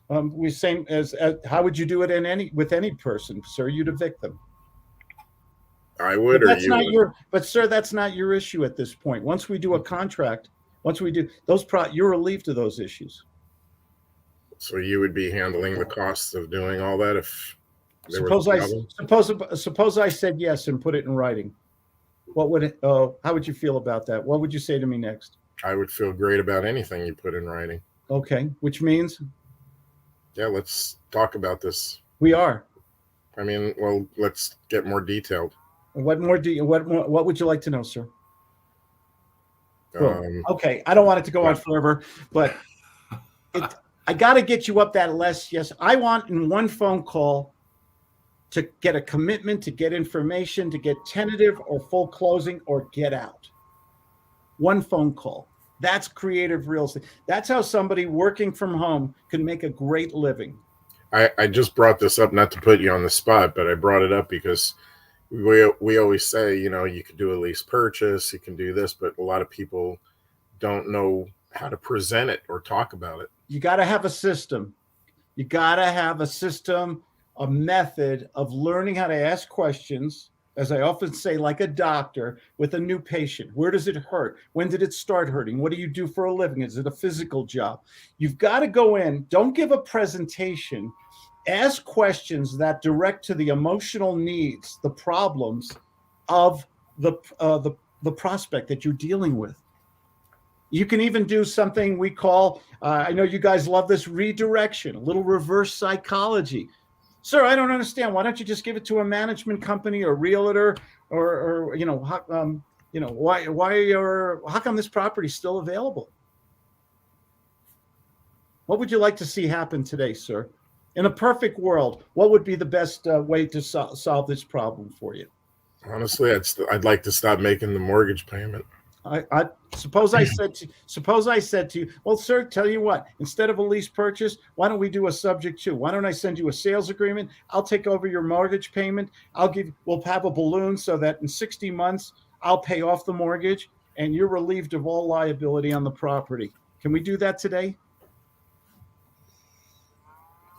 We same as how would you do it with any person, sir? You'd evict them. I would, but that's not your. But sir, that's not your issue at this point. Once we do a contract, once we do those, you're relieved of those issues. So you would be handling the costs of doing all that if there was a problem? Suppose I said yes and put it in writing. What would it? How would you feel about that? What would you say to me next? I would feel great about anything you put in writing. Okay, which means? Yeah, let's talk about this. We are. I mean, well, let's get more detailed. What more do you? What would you like to know, sir? Well, Um, okay, I don't want it to go on forever, but I got to get you up that list. Yes, I want in one phone call to get a commitment, to get information, to get tentative or full closing, or get out. One phone call. That's creative real estate. That's how somebody working from home can make a great living. I just brought this up not to put you on the spot, but I brought it up because we always say, you can do a lease purchase, you can do this, but a lot of people don't know how to present it or talk about it. You got to have a system. You got to have a system, a method of learning how to ask questions, as I often say, like a doctor with a new patient. Where does it hurt? When did it start hurting? What do you do for a living? Is it a physical job? You've got to go in. Don't give a presentation. Ask questions that direct to the emotional needs, the problems of the prospect that you're dealing with. You can even do something we call, I know you guys love this, redirection, a little reverse psychology. Sir, I don't understand. Why don't you just give it to a management company or realtor or how come this property is still available? What would you like to see happen today, sir? In a perfect world, what would be the best way to solve this problem for you? Honestly, I'd like to stop making the mortgage payment. I suppose I said to you, well, sir, tell you what, instead of a lease purchase, why don't we do a subject to? Why don't I send you a sales agreement? I'll take over your mortgage payment. We'll have a balloon so that in 60 months, I'll pay off the mortgage and you're relieved of all liability on the property. Can we do that today?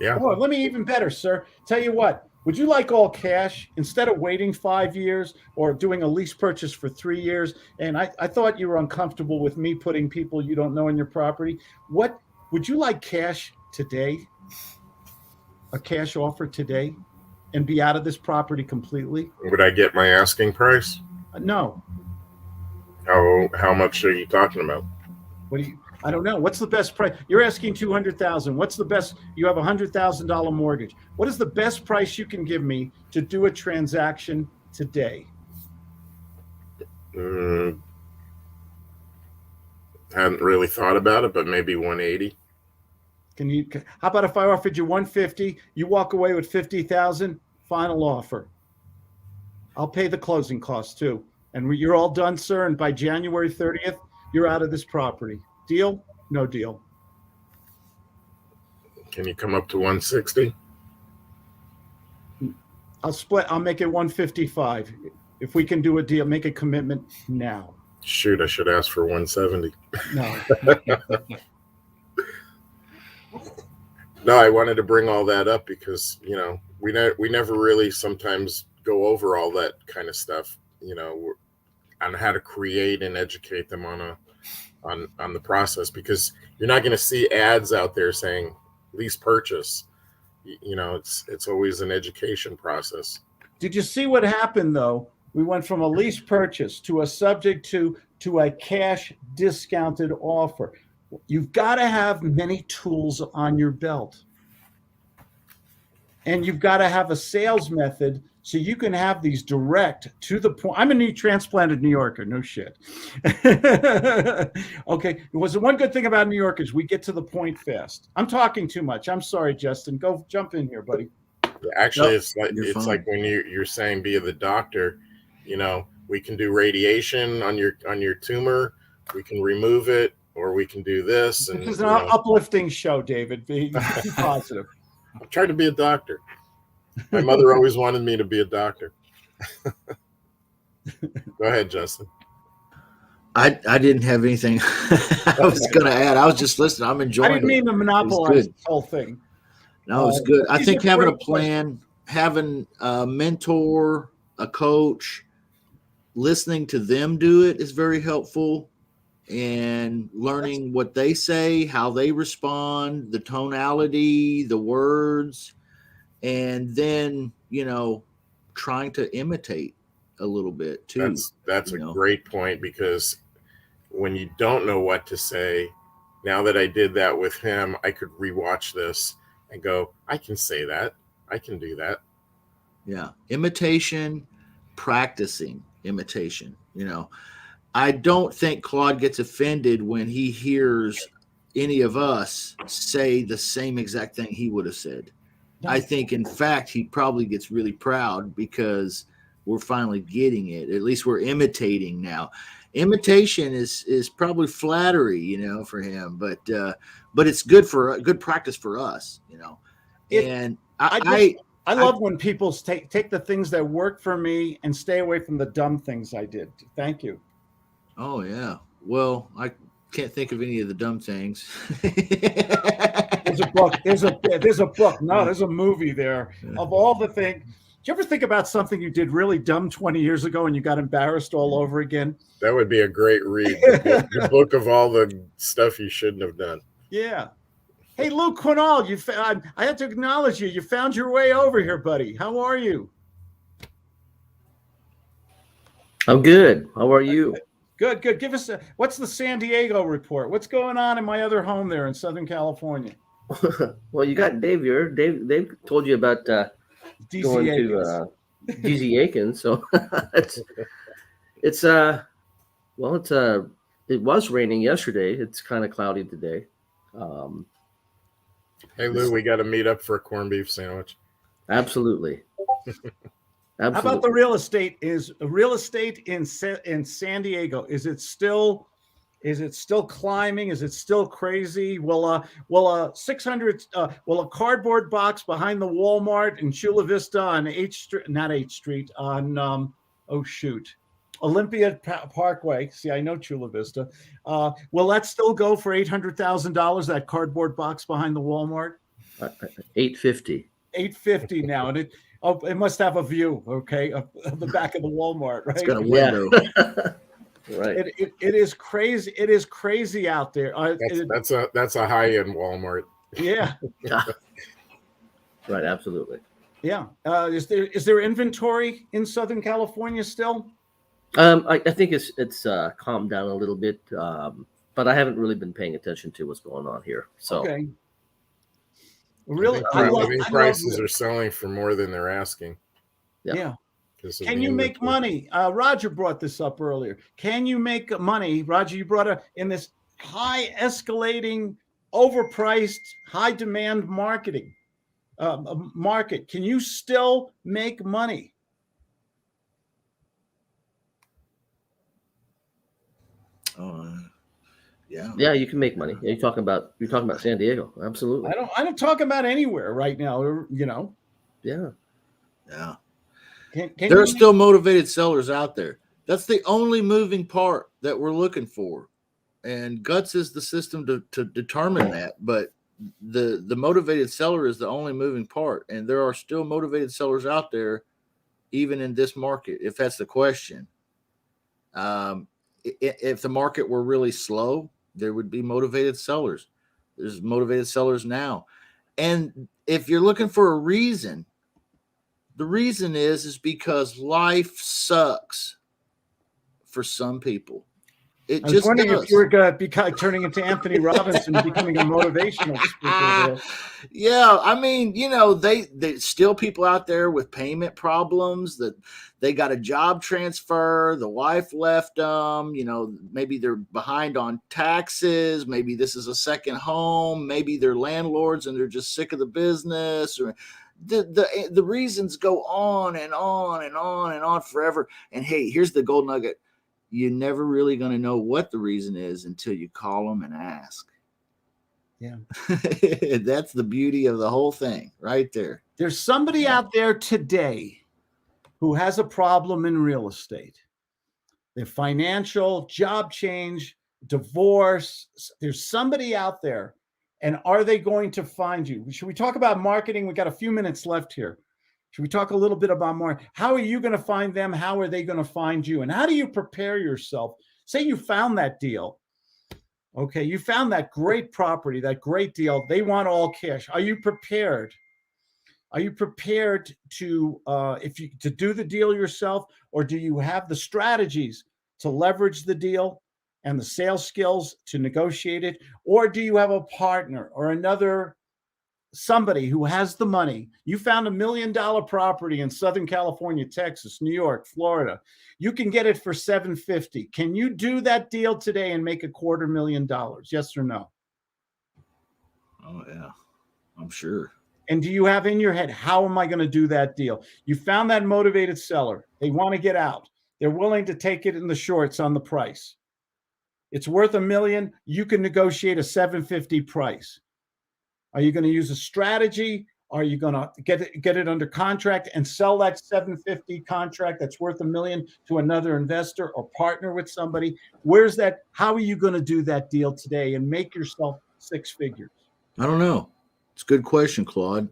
Yeah. Oh, let me even better, sir. Tell you what, would you like all cash instead of waiting 5 years or doing a lease purchase for 3 years? And I thought you were uncomfortable with me putting people you don't know in your property. What would you like cash today? A cash offer today and be out of this property completely? Would I get my asking price? No. How much are you talking about? I don't know. What's the best price? You're asking $200,000. What's the best? You have $100,000 mortgage. What is the best price you can give me to do a transaction today? Hadn't really thought about it, but maybe 180. How about if I offered you 150? You walk away with 50,000. Final offer. I'll pay the closing costs too, and you're all done, sir. And by January 30th, you're out of this property. Deal? No deal. Can you come up to 160? I'll make it 155. If we can do a deal, make a commitment now. Shoot, I should ask for 170. No. No, I wanted to bring all that up because, we never really sometimes go over all that kind of stuff, on how to create and educate them on the process, because you're not going to see ads out there saying lease purchase. It's always an education process. Did you see what happened though? We went from a lease purchase to a subject to a cash discounted offer. You've got to have many tools on your belt. And you've got to have a sales method so you can have these direct to the point. I'm a new transplanted New Yorker, no shit. Okay, it was the one good thing about New York is we get to the point fast. I'm talking too much. I'm sorry, Justin. Go jump in here, buddy. Actually, Nope, it's like when you're saying be the doctor, we can do radiation on your tumor, we can remove it, or we can do this. And this is an uplifting show, David. Be positive. I'm trying to be a doctor. My mother always wanted me to be a doctor. Go ahead, Justin. I didn't have anything I was going to add. I was just listening. I'm enjoying it. I didn't mean to monopolize this whole thing. No, it's good. I think having a plan, having a mentor, a coach, listening to them do it is very helpful, and learning what they say, how they respond, the tonality, the words, and then, trying to imitate a little bit too. That's a great point, because when you don't know what to say, now that I did that with him, I could rewatch this and go, I can say that. I can do that. Yeah. Imitation, practicing imitation. I don't think Claude gets offended when he hears any of us say the same exact thing he would have said. No. I think, in fact, he probably gets really proud because we're finally getting it. At least we're imitating now. Imitation is probably flattery, for him, but it's good practice for us, And I love when people take the things that work for me and stay away from the dumb things I did. Thank you. Oh yeah. Well, I can't think of any of the dumb things. There's a book. There's a book. No, there's a movie there of all the things. Did you ever think about something you did really dumb 20 years ago and you got embarrassed all over again? That would be a great read. The book of all the stuff you shouldn't have done. Yeah. Hey, Lou Quinal, I have to acknowledge you. You found your way over here, buddy. How are you? I'm good. How are you? Good. Give us what's the San Diego report? What's going on in my other home there in Southern California? Well, you got Dave here. Dave told you about DC going Akins. to DC Akins. So it was raining yesterday. It's kind of cloudy today. Hey Lou, we got to meet up for a corned beef sandwich. Absolutely. How about the real estate? Is real estate in San Diego? Is it still climbing? Is it still crazy? Will a cardboard box behind the Walmart in Chula Vista on Olympia Parkway. See, I know Chula Vista. Will that still go for $800,000? That cardboard box behind the Walmart? $850. $850 now, and it must have a view, okay, of the back of the Walmart, right? It's got a window. Right. It is crazy. It is crazy out there. That's a high-end Walmart. Yeah. Right. Absolutely. Yeah. Is there inventory in Southern California still? I think it's calmed down a little bit, but I haven't really been paying attention to what's going on here. So okay. Really, living prices are selling for more than they're asking. Yeah. Can you make money? Roger brought this up earlier. Can you make money? Roger, you brought up in this high escalating, overpriced, high demand market. Can you still make money? Yeah, you can make money. You're talking about San Diego. Absolutely. I don't talk about anywhere right now, Yeah. There are still motivated sellers out there. That's the only moving part that we're looking for. And Guts is the system to determine that. But the motivated seller is the only moving part. And there are still motivated sellers out there, even in this market, if that's the question. If the market were really slow, there would be motivated sellers. There's motivated sellers now. And if you're looking for a reason, the reason is because life sucks for some people. I was wondering if you were going to be turning into Anthony Robbins and becoming a motivational speaker. Yeah, I mean, they still people out there with payment problems, that they got a job transfer, the wife left them, maybe they're behind on taxes, maybe this is a second home, maybe they're landlords and they're just sick of the business, or the reasons go on and on and on and on forever. And hey, here's the gold nugget. You're never really going to know what the reason is until you call them and ask. Yeah. That's the beauty of the whole thing right there. There's somebody out there today who has a problem in real estate. Their financial, job change, divorce. There's somebody out there. And are they going to find you? Should we talk about marketing? We got a few minutes left here. Should we talk a little bit about more? How are you going to find them? How are they going to find you? And how do you prepare yourself? Say you found that deal. Okay, you found that great property, that great deal. They want all cash. Are you prepared? Are you prepared to do the deal yourself, or do you have the strategies to leverage the deal and the sales skills to negotiate it, or do you have a partner or another somebody who has the money. You found $1 million property in Southern California, Texas, New York, Florida. You can get it for $750,000. Can you do that deal today and make $250,000? Yes or no? Oh yeah, I'm sure. And do you have in your head, how am I going to do that deal? You found that motivated seller. They want to get out. They're willing to take it in the shorts on the price. It's worth $1 million. You can negotiate a $750,000 price. Are you going to use a strategy? Are you going to get it under contract and sell that $750,000 contract that's worth $1 million to another investor or partner with somebody? Where's that? How are you going to do that deal today and make yourself 6 figures? I don't know. It's a good question, Claude.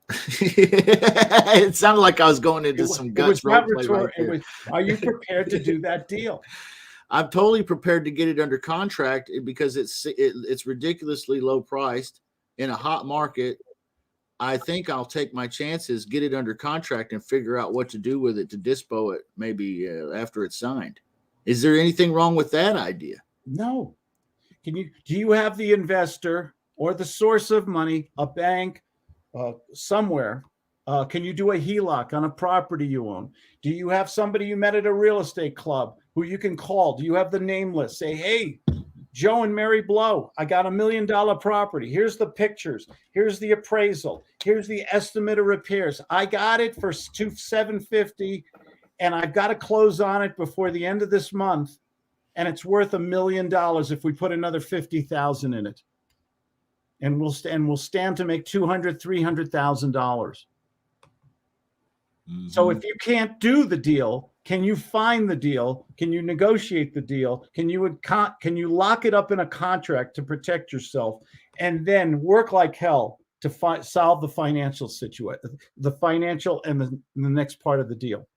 It sounded like I was going into some guts roleplay right there. Are you prepared to do that deal? I'm totally prepared to get it under contract because it's ridiculously low priced in a hot market. I think I'll take my chances, get it under contract, and figure out what to do with it to dispo it maybe after it's signed. Is there anything wrong with that idea? No. Do you have the investor or the source of money, a bank, somewhere? Can you do a HELOC on a property you own? Do you have somebody you met at a real estate club who you can call? Do you have the name list? Say, hey, Joe and Mary Blow, I got $1 million property. Here's the pictures. Here's the appraisal. Here's the estimate of repairs. I got it for $750,000, and I've got to close on it before the end of this month, and it's worth $1 million if we put another $50,000 in it. And we'll stand to make $200,000, $300,000. So if you can't do the deal, can you find the deal? Can you negotiate the deal? Can you lock it up in a contract to protect yourself, and then work like hell to solve the financial situation, the financial and the next part of the deal?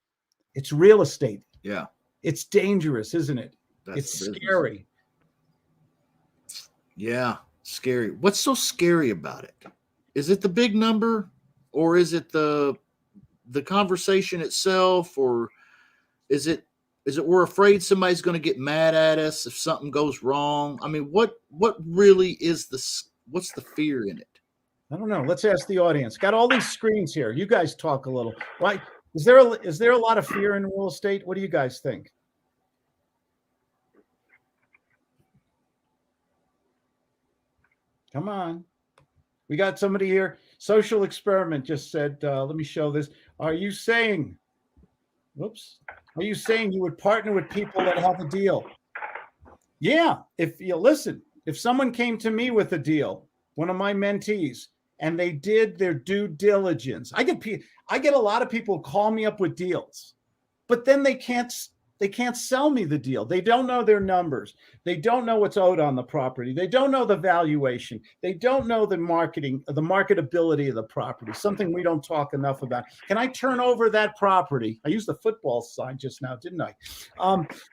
It's real estate. Yeah, it's dangerous, isn't it? It's scary. Yeah. Scary. What's so scary about it? Is it the big number, or is it the conversation itself, or is it we're afraid somebody's going to get mad at us if something goes wrong? I mean, what really is what's the fear in it? I don't know. Let's ask the audience. Got all these screens here. You guys talk a little. Right? Is there a lot of fear in real estate? What do you guys think? Come on. We got somebody here. Social Experiment just said, let me show this. Are you saying you would partner with people that have a deal? Yeah. If you listen, if someone came to me with a deal, one of my mentees, and they did their due diligence, I get a lot of people call me up with deals, but then they can't sell me the deal. They don't know their numbers. They don't know what's owed on the property. They don't know the valuation. They don't know the marketability of the property, something we don't talk enough about. Can I turn over that property? I used the football sign just now, didn't I?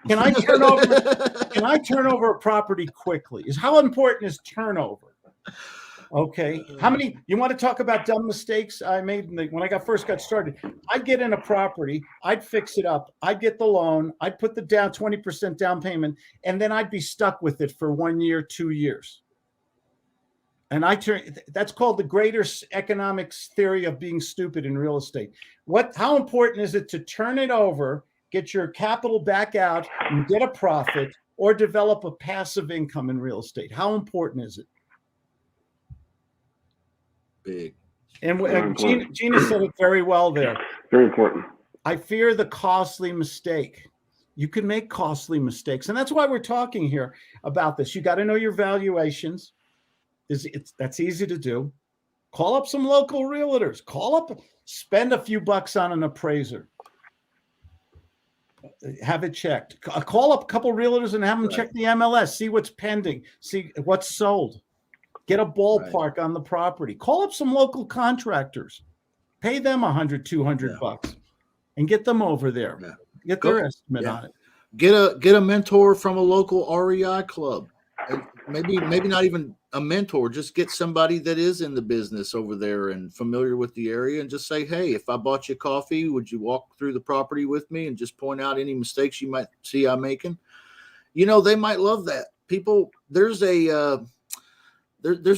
Can I turn over a property quickly? How important is turnover? Okay. How many, you want to talk about dumb mistakes I made when I first got started? I'd get in a property, I'd fix it up, I'd get the loan, I'd put the 20% down payment, and then I'd be stuck with it for 1 year, 2 years. And that's called the greater economics theory of being stupid in real estate. How important is it to turn it over, get your capital back out, and get a profit, or develop a passive income in real estate? How important is it? Big. And Gina said it very well there. Very important. I fear the costly mistake. You can make costly mistakes. And that's why we're talking here about this. You got to know your valuations. That's easy to do. Call up some local realtors. Spend a few bucks on an appraiser. Have it checked. Call up a couple realtors and have them check the MLS. See what's pending. See what's sold. Get a ballpark on the property. Call up some local contractors. Pay them $100, $200 bucks, and get them over there. Yeah. Get their estimate on it. Get a mentor from a local REI club. Maybe not even a mentor. Just get somebody that is in the business over there and familiar with the area, and just say, "Hey, if I bought you coffee, would you walk through the property with me and just point out any mistakes you might see I'm making?" They might love that. People, there's a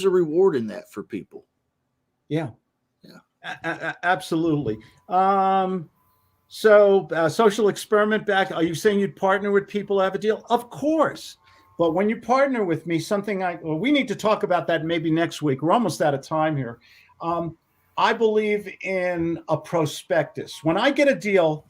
reward in that for people. Yeah. Yeah. Absolutely. So social experiment back. Are you saying you'd partner with people to have a deal? Of course. But when you partner with me, we need to talk about that maybe next week. We're almost out of time here. I believe in a prospectus. When I get a deal,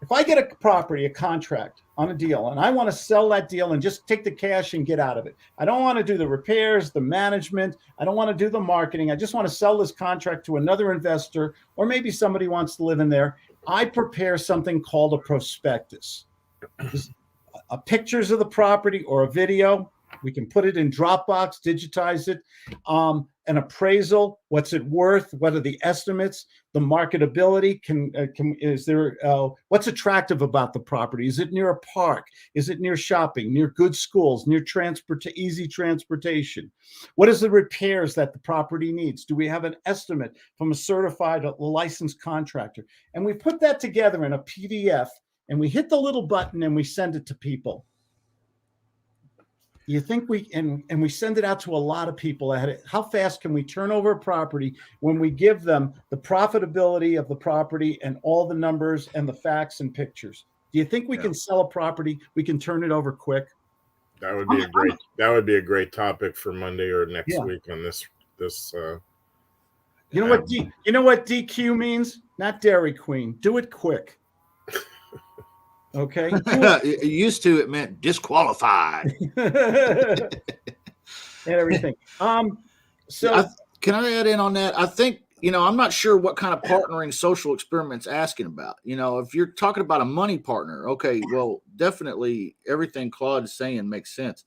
if I get a property, a contract on a deal, and I want to sell that deal and just take the cash and get out of it. I don't want to do the repairs, the management. I don't want to do the marketing. I just want to sell this contract to another investor, or maybe somebody wants to live in there. I prepare something called a prospectus. Pictures of the property or a video. We can put it in Dropbox, digitize it. An appraisal, what's it worth? What are the estimates? The marketability. What's attractive about the property? Is it near a park? Is it near shopping? Near good schools? Near easy transportation? What is the repairs that the property needs? Do we have an estimate from a certified licensed contractor? And we put that together in a PDF, and we hit the little button and we send it to people. You think we send it out to a lot of people ahead of, how fast can we turn over a property when we give them the profitability of the property and all the numbers and the facts and pictures? Do you think we can sell a property? We can turn it over quick? That would be a great topic for Monday or next week on this. You know what DQ means? Not Dairy Queen. Do it quick. Okay. Used to, it meant disqualified. And everything. So can I add in on that? I think, I'm not sure what kind of partnering social experiment's asking about. If you're talking about a money partner, okay, well, definitely everything Claude is saying makes sense.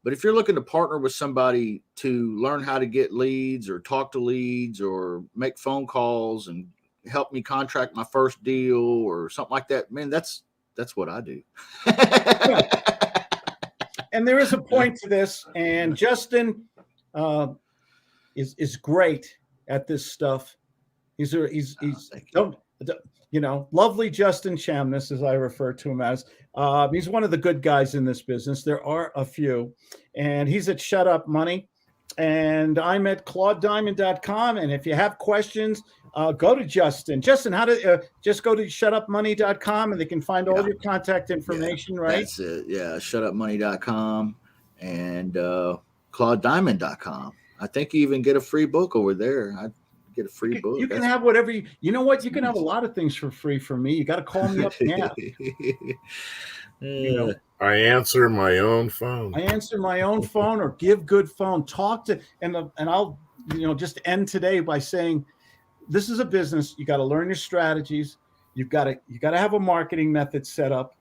But if you're looking to partner with somebody to learn how to get leads or talk to leads or make phone calls and help me contract my first deal or something like that, man, that's what I do. And there is a point to this, and Justin is great at this stuff. He's lovely Justin Chamness, as I refer to him as. He's one of the good guys in this business. There are a few, and he's at Shut Up Money, and I'm at ClaudeDiamond.com. And if you have questions, go to Justin. Justin, how to just go to shutupmoney.com and they can find all your contact information, right? That's it. Yeah, shutupmoney.com and ClaudeDiamond.com. I think you even get a free book over there. I get a free book. You can have whatever you know what? You can have a lot of things for free from me. You got to call me up now. I answer my own phone. Or give good phone. Talk to and I'll just end today by saying this is a business. You got to learn your strategies. You got to have a marketing method set up.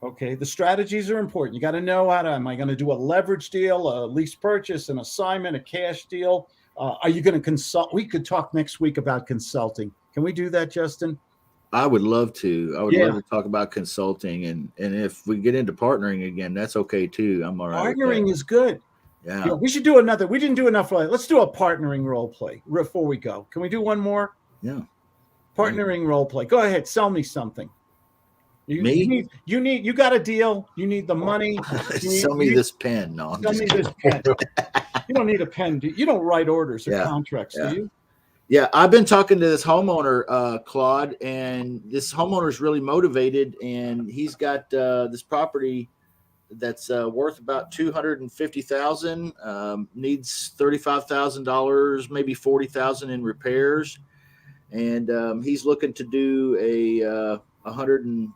Okay, the strategies are important. You got to know am I going to do a leverage deal, a lease purchase, an assignment, a cash deal? Are you going to consult? We could talk next week about consulting. Can we do that, Justin? I would love to. I would love to talk about consulting, and if we get into partnering again, that's okay too. I'm all right. Partnering is good. Yeah. We should do another. We didn't do enough. Let's do a partnering role play before we go. Can we do one more? Yeah. Partnering role play. Go ahead. Sell me something. You got a deal. You need the money. Sell me this pen. No, sell me this pen. You don't need a pen. You don't write orders or contracts, do you? Yeah, I've been talking to this homeowner, Claude, and this homeowner is really motivated, and he's got this property that's worth about $250,000, needs $35,000, maybe $40,000 in repairs, and he's looking to do a 100.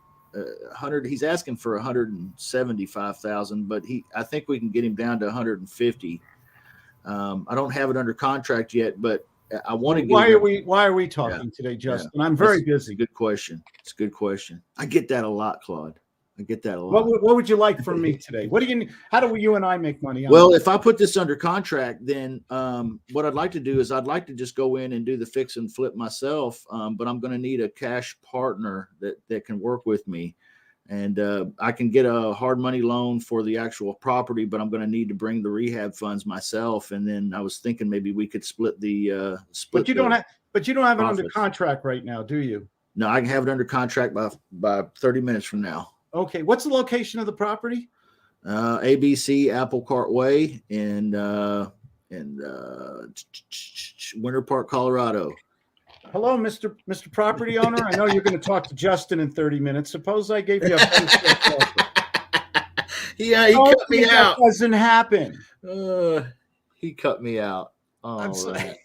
He's asking for 175,000, but I think we can get him down to 150. I don't have it under contract yet, but I want to. Why are we talking today, Justin? Yeah. I'm very busy. Good question. It's a good question. I get that a lot, Claude. I get that a lot. What would you like from me today? How do you and I make money? Well, if I put this under contract, then what I'd like to do is I'd like to just go in and do the fix and flip myself. But I'm going to need a cash partner that can work with me. And I can get a hard money loan for the actual property, but I'm going to need to bring the rehab funds myself. And then I was thinking maybe we could split the split. But you don't have it under contract right now, do you? No, I can have it under contract by 30 minutes from now. Okay. What's the location of the property? ABC Apple Cart Way in in Winter Park, Colorado. Hello, Mr. Property Owner. I know you're going to talk to Justin in 30 minutes. Suppose I gave you a Yeah, he cut me out. That doesn't happen. He cut me out. I'm sorry.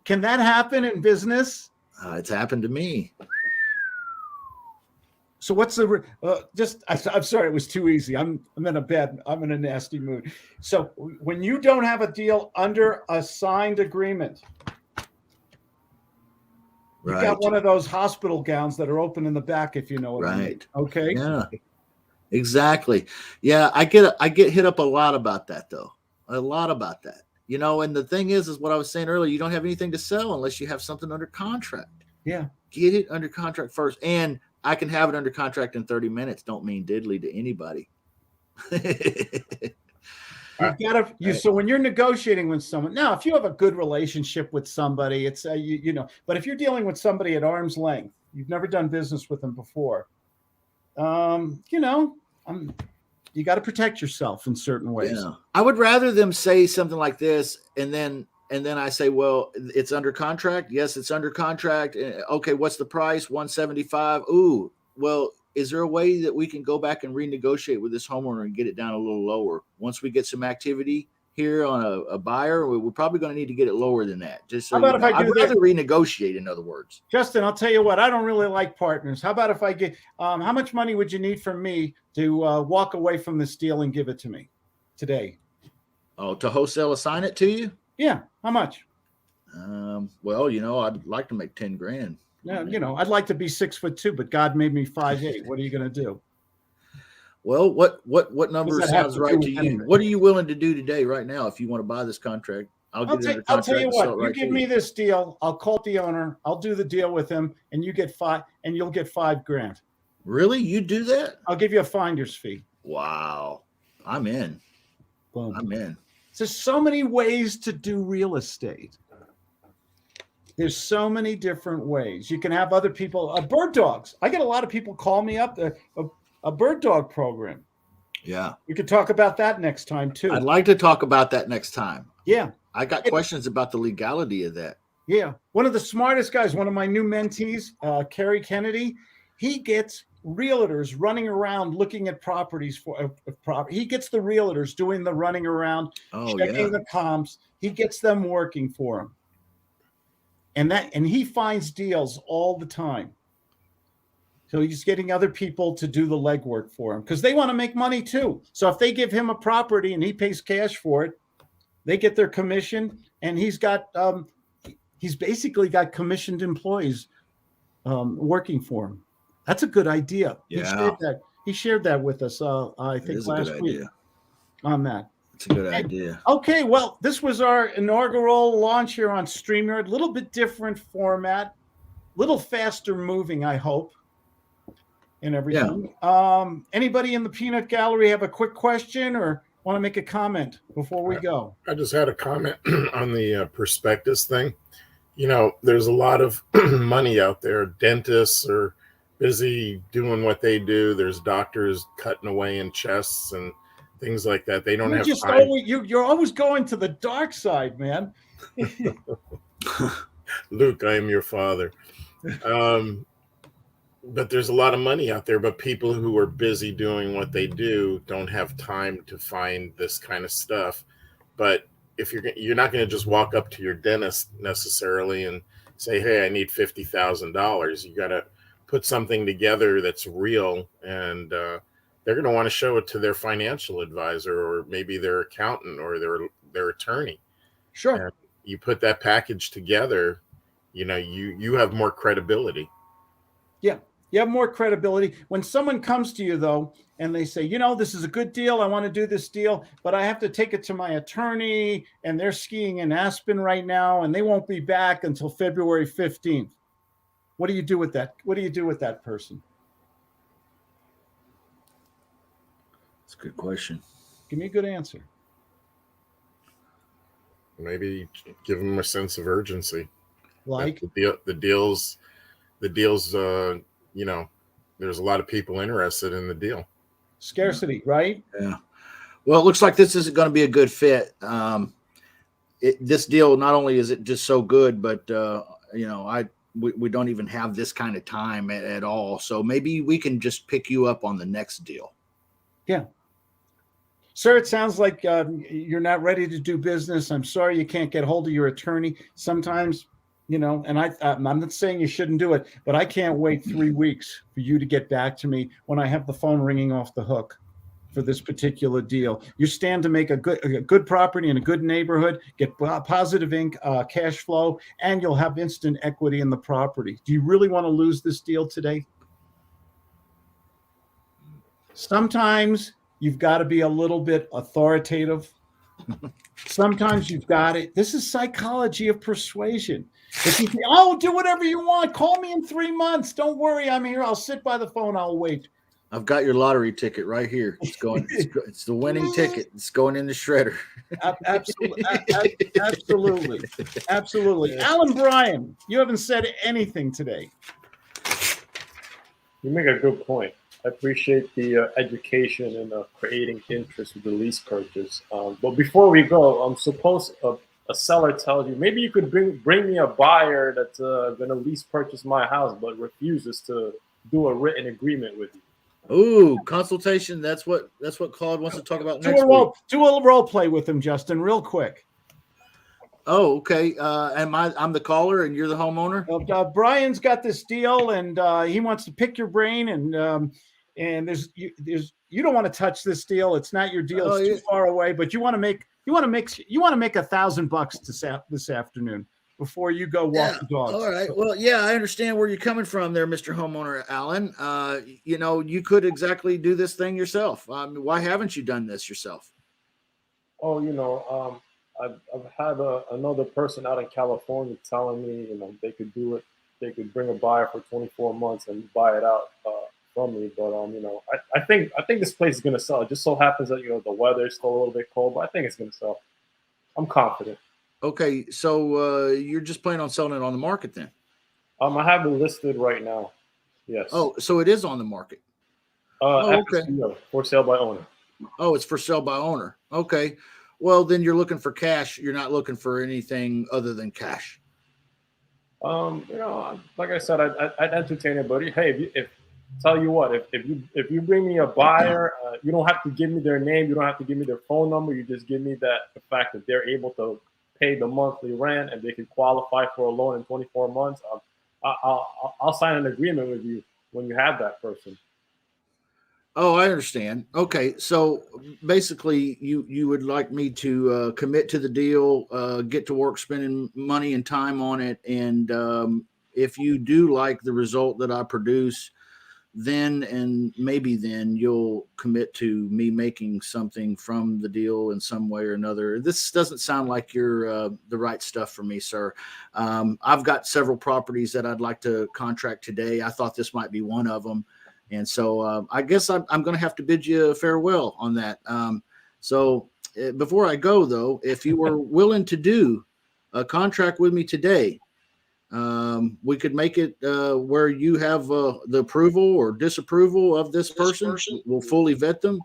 Can that happen in business? It's happened to me. So what's the I'm sorry, it was too easy. I'm in a nasty mood. So when you don't have a deal under a signed agreement, you got one of those hospital gowns that are open in the back, if you know what I mean. Okay. Yeah. Exactly. Yeah, I get hit up a lot about that though. A lot about that. You know, and the thing is what I was saying earlier, you don't have anything to sell unless you have something under contract. Yeah. get it under contract first. And I can have it under contract in 30 minutes. Don't mean diddly to anybody. So when you're negotiating with someone, now, if you have a good relationship with somebody, it's, but if you're dealing with somebody at arm's length, you've never done business with them before, you got to protect yourself in certain ways. Yeah. I would rather them say something like this, and then I say, well, it's under contract. Yes, it's under contract. Okay, what's the price? $175. Ooh, well, is there a way that we can go back and renegotiate with this homeowner and get it down a little lower? Once we get some activity here on a buyer, we're probably going to need to get it lower than that. Just so I'd rather renegotiate, in other words. Justin, I'll tell you what, I don't really like partners. How about if I get, how much money would you need from me to walk away from this deal and give it to me today? Oh, to wholesale assign it to you? Yeah. How much? Well, I'd like to make 10 grand. Yeah, I'd like to be 6'2", but God made me 5'8". What are you going to do? Well, what number sounds right to you? What are you willing to do today, right now, if you want to buy this contract? I'll tell you what. You give me this deal, I'll call the owner. I'll do the deal with him, and you get you'll get $5 grand. Really? You do that? I'll give you a finder's fee. Wow, I'm in. Boom. I'm in. There's so many ways to do real estate. There's so many different ways. You can have other people, bird dogs. I get a lot of people call me up, a bird dog program. Yeah. We could talk about that next time too. I'd like to talk about that next time. Yeah. I got questions about the legality of that. Yeah. One of the smartest guys, one of my new mentees, Kerry Kennedy, he gets realtors running around looking at properties for he gets the realtors doing the running around, checking the comps. He gets them working for him. And he finds deals all the time. So he's getting other people to do the legwork for him because they want to make money too. So if they give him a property and he pays cash for it, they get their commission, and he's basically got commissioned employees working for him. That's a good idea. Yeah. He shared that with us, I think last week on that. It's a good idea. Okay, well, this was our inaugural launch here on StreamYard. A little bit different format, a little faster moving, I hope, and everything. Yeah. Anybody in the peanut gallery have a quick question or want to make a comment before we go? I just had a comment on the prospectus thing. There's a lot of money out there. Dentists are busy doing what they do. There's doctors cutting away in chests and things like that. They don't have time. You're always going to the dark side, man. Luke, I am your father. But there's a lot of money out there, but people who are busy doing what they do don't have time to find this kind of stuff. But if you're not going to just walk up to your dentist necessarily and say, hey, I need $50,000. You got to put something together that's real, and they're going to want to show it to their financial advisor or maybe their accountant or their attorney. Sure. And you put that package together, you have more credibility. Yeah. You have more credibility. When someone comes to you, though, and they say, this is a good deal. I want to do this deal, but I have to take it to my attorney, and they're skiing in Aspen right now, and they won't be back until February 15th. What do you do with that? What do you do with that person? That's a good question. Give me a good answer. Maybe give them a sense of urgency. Like the deals, there's a lot of people interested in the deal. Scarcity, right? Yeah. Well, it looks like this isn't going to be a good fit. this deal, not only is it just so good, but we don't even have this kind of time at all. So maybe we can just pick you up on the next deal. Yeah. Sir, it sounds like you're not ready to do business. I'm sorry you can't get hold of your attorney. Sometimes, and I'm not saying you shouldn't do it, but I can't wait 3 weeks for you to get back to me when I have the phone ringing off the hook for this particular deal. You stand to make a good property in a good neighborhood, get positive cash flow, and you'll have instant equity in the property. Do you really want to lose this deal today? Sometimes you've got to be a little bit authoritative. Sometimes you've got it. This is psychology of persuasion. If you say, do whatever you want. Call me in 3 months. Don't worry, I'm here. I'll sit by the phone. I'll wait. I've got your lottery ticket right here. It's going. It's the winning ticket. It's going in the shredder. Absolutely. Alan Bryan, you haven't said anything today. You make a good point. I appreciate the education and creating interest with the lease purchase. But before we go, I'm supposed a seller tells you maybe you could bring me a buyer that's going to lease purchase my house, but refuses to do a written agreement with you. Ooh, consultation. That's what Claude wants to talk about next week. Do a role play with him, Justin, real quick. Oh, okay. I'm the caller and you're the homeowner? Brian's got this deal and he wants to pick your brain and you don't want to touch this deal. It's not your deal. It's too far away, but you want to make $1,000 this afternoon before you go walk the dogs. All right. Well, yeah, I understand where you're coming from there, Mr. Homeowner Allen. You could exactly do this thing yourself. Why haven't you done this yourself? Oh, I've had another person out in California telling me, they could do it. They could bring a buyer for 24 months and buy it out from me. But I think this place is gonna sell. It just so happens that the weather is still a little bit cold, but I think it's gonna sell. I'm confident. Okay, so you're just planning on selling it on the market then? I have it listed right now. Yes. Oh, so it is on the market. Okay. For sale by owner. Oh, it's for sale by owner. Okay. Well, then you're looking for cash. You're not looking for anything other than cash. Like I said, I'd entertain it, but hey, tell you what, if you bring me a buyer, you don't have to give me their name. You don't have to give me their phone number. You just give me the fact that they're able to pay the monthly rent and they can qualify for a loan in 24 months. I'll sign an agreement with you when you have that person. Oh, I understand. Okay, so basically, you would like me to commit to the deal, get to work spending money and time on it, and if you do like the result that I produce, then you'll commit to me making something from the deal in some way or another. This doesn't sound like you're the right stuff for me, sir. I've got several properties that I'd like to contract today. I thought this might be one of them. And so I guess I'm going to have to bid you farewell on that. So before I go, though, if you were willing to do a contract with me today, we could make it where you have the approval or disapproval of this person. We'll fully vet them,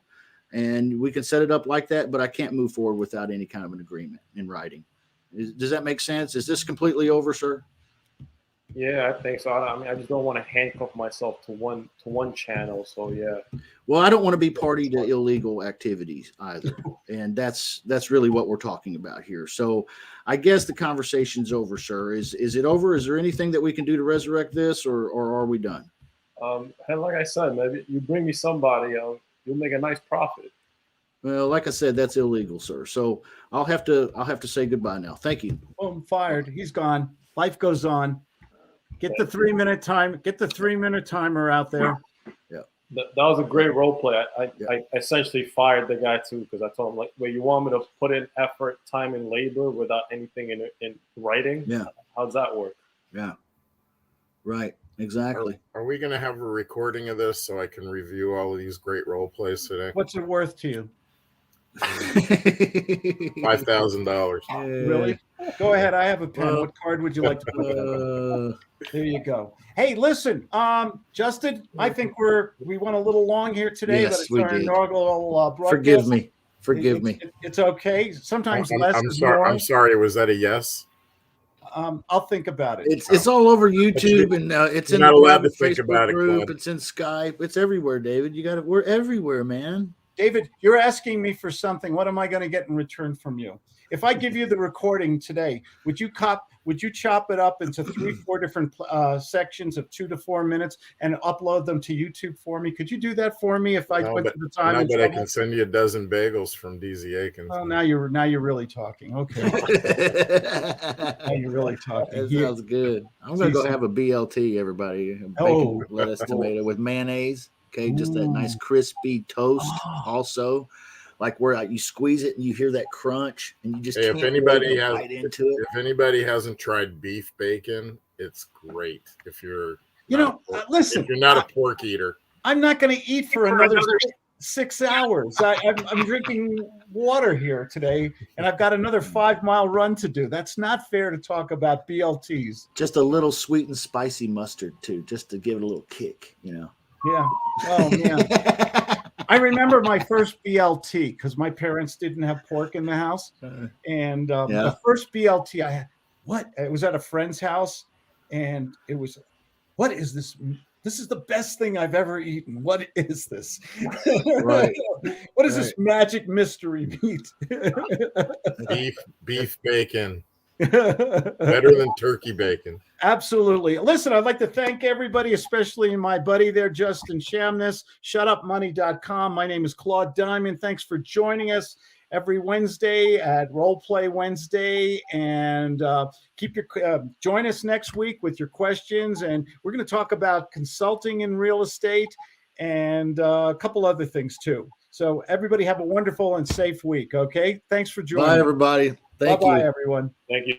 and we can set it up like that. But I can't move forward without any kind of an agreement in writing. Does that make sense? Is this completely over, sir? Yeah, I think so. I just don't want to handcuff myself to one channel. So yeah. Well, I don't want to be party to illegal activities either, and that's really what we're talking about here. So, I guess the conversation's over, sir. Is it over? Is there anything that we can do to resurrect this, or are we done? And like I said, maybe you bring me somebody, you'll make a nice profit. Well, like I said, that's illegal, sir. So I'll have to say goodbye now. Thank you. Boom, fired. He's gone. Life goes on. Get the 3-minute time. Get the 3-minute timer out there. Yeah, that was a great role play. I essentially fired the guy too because I told him you want me to put in effort, time, and labor without anything in writing? Yeah. How's that work? Yeah. Right. Exactly. Are we going to have a recording of this so I can review all of these great role plays today? What's it worth to you? $5,000. Really? Go ahead. I have a pen. What card would you like to put down? There you go. Hey, listen, Justin, I think we went a little long here today, yes, but it's our inaugural broadcast. Forgive me. Forgive me. It's okay. Sometimes I'm, less I'm is sorry. more. I'm sorry. Was that a yes? I'll think about it. It's all over YouTube, and it's you're in the not allowed to private think Facebook about it, group. Claude. It's in Skype. It's everywhere, David. We're everywhere, man. David, you're asking me for something. What am I going to get in return from you? If I give you the recording today, would you chop it up into 3-4 different sections of 2 to 4 minutes and upload them to YouTube for me? Could you do that for me if I went to the time? No, but I can send you a dozen bagels from DZ Aikens. Oh, now you're really talking. Okay. Now you're really talking. That sounds good. I'm gonna go have a BLT, everybody. A bacon, lettuce, tomato with mayonnaise. Okay, just that nice crispy toast. Also, like where you squeeze it and you hear that crunch, and you just Hey, can't if anybody bite into it. if anybody hasn't tried beef bacon, it's great. If you're listen, if you're not a pork eater, I'm not going to eat for another 6 hours. I'm drinking water here today, and I've got another 5-mile run to do. That's not fair to talk about BLTs. Just a little sweet and spicy mustard too, just to give it a little kick, Yeah. Oh man. I remember my first BLT because my parents didn't have pork in the house, and the first BLT I had, it was at a friend's house, and it was, what is this? This is the best thing I've ever eaten. What is this? Right. What is this magic mystery meat? beef bacon. Better than turkey bacon. Absolutely. Listen, I'd like to thank everybody, especially my buddy there, Justin Shamness, shutupmoney.com. My name is Claude Diamond. Thanks for joining us every Wednesday at Roleplay Wednesday, and join us next week with your questions. And we're going to talk about consulting in real estate and a couple other things too. So everybody have a wonderful and safe week. Okay. Thanks for joining. Bye, everybody. Thank you. Bye-bye, everyone. Thank you.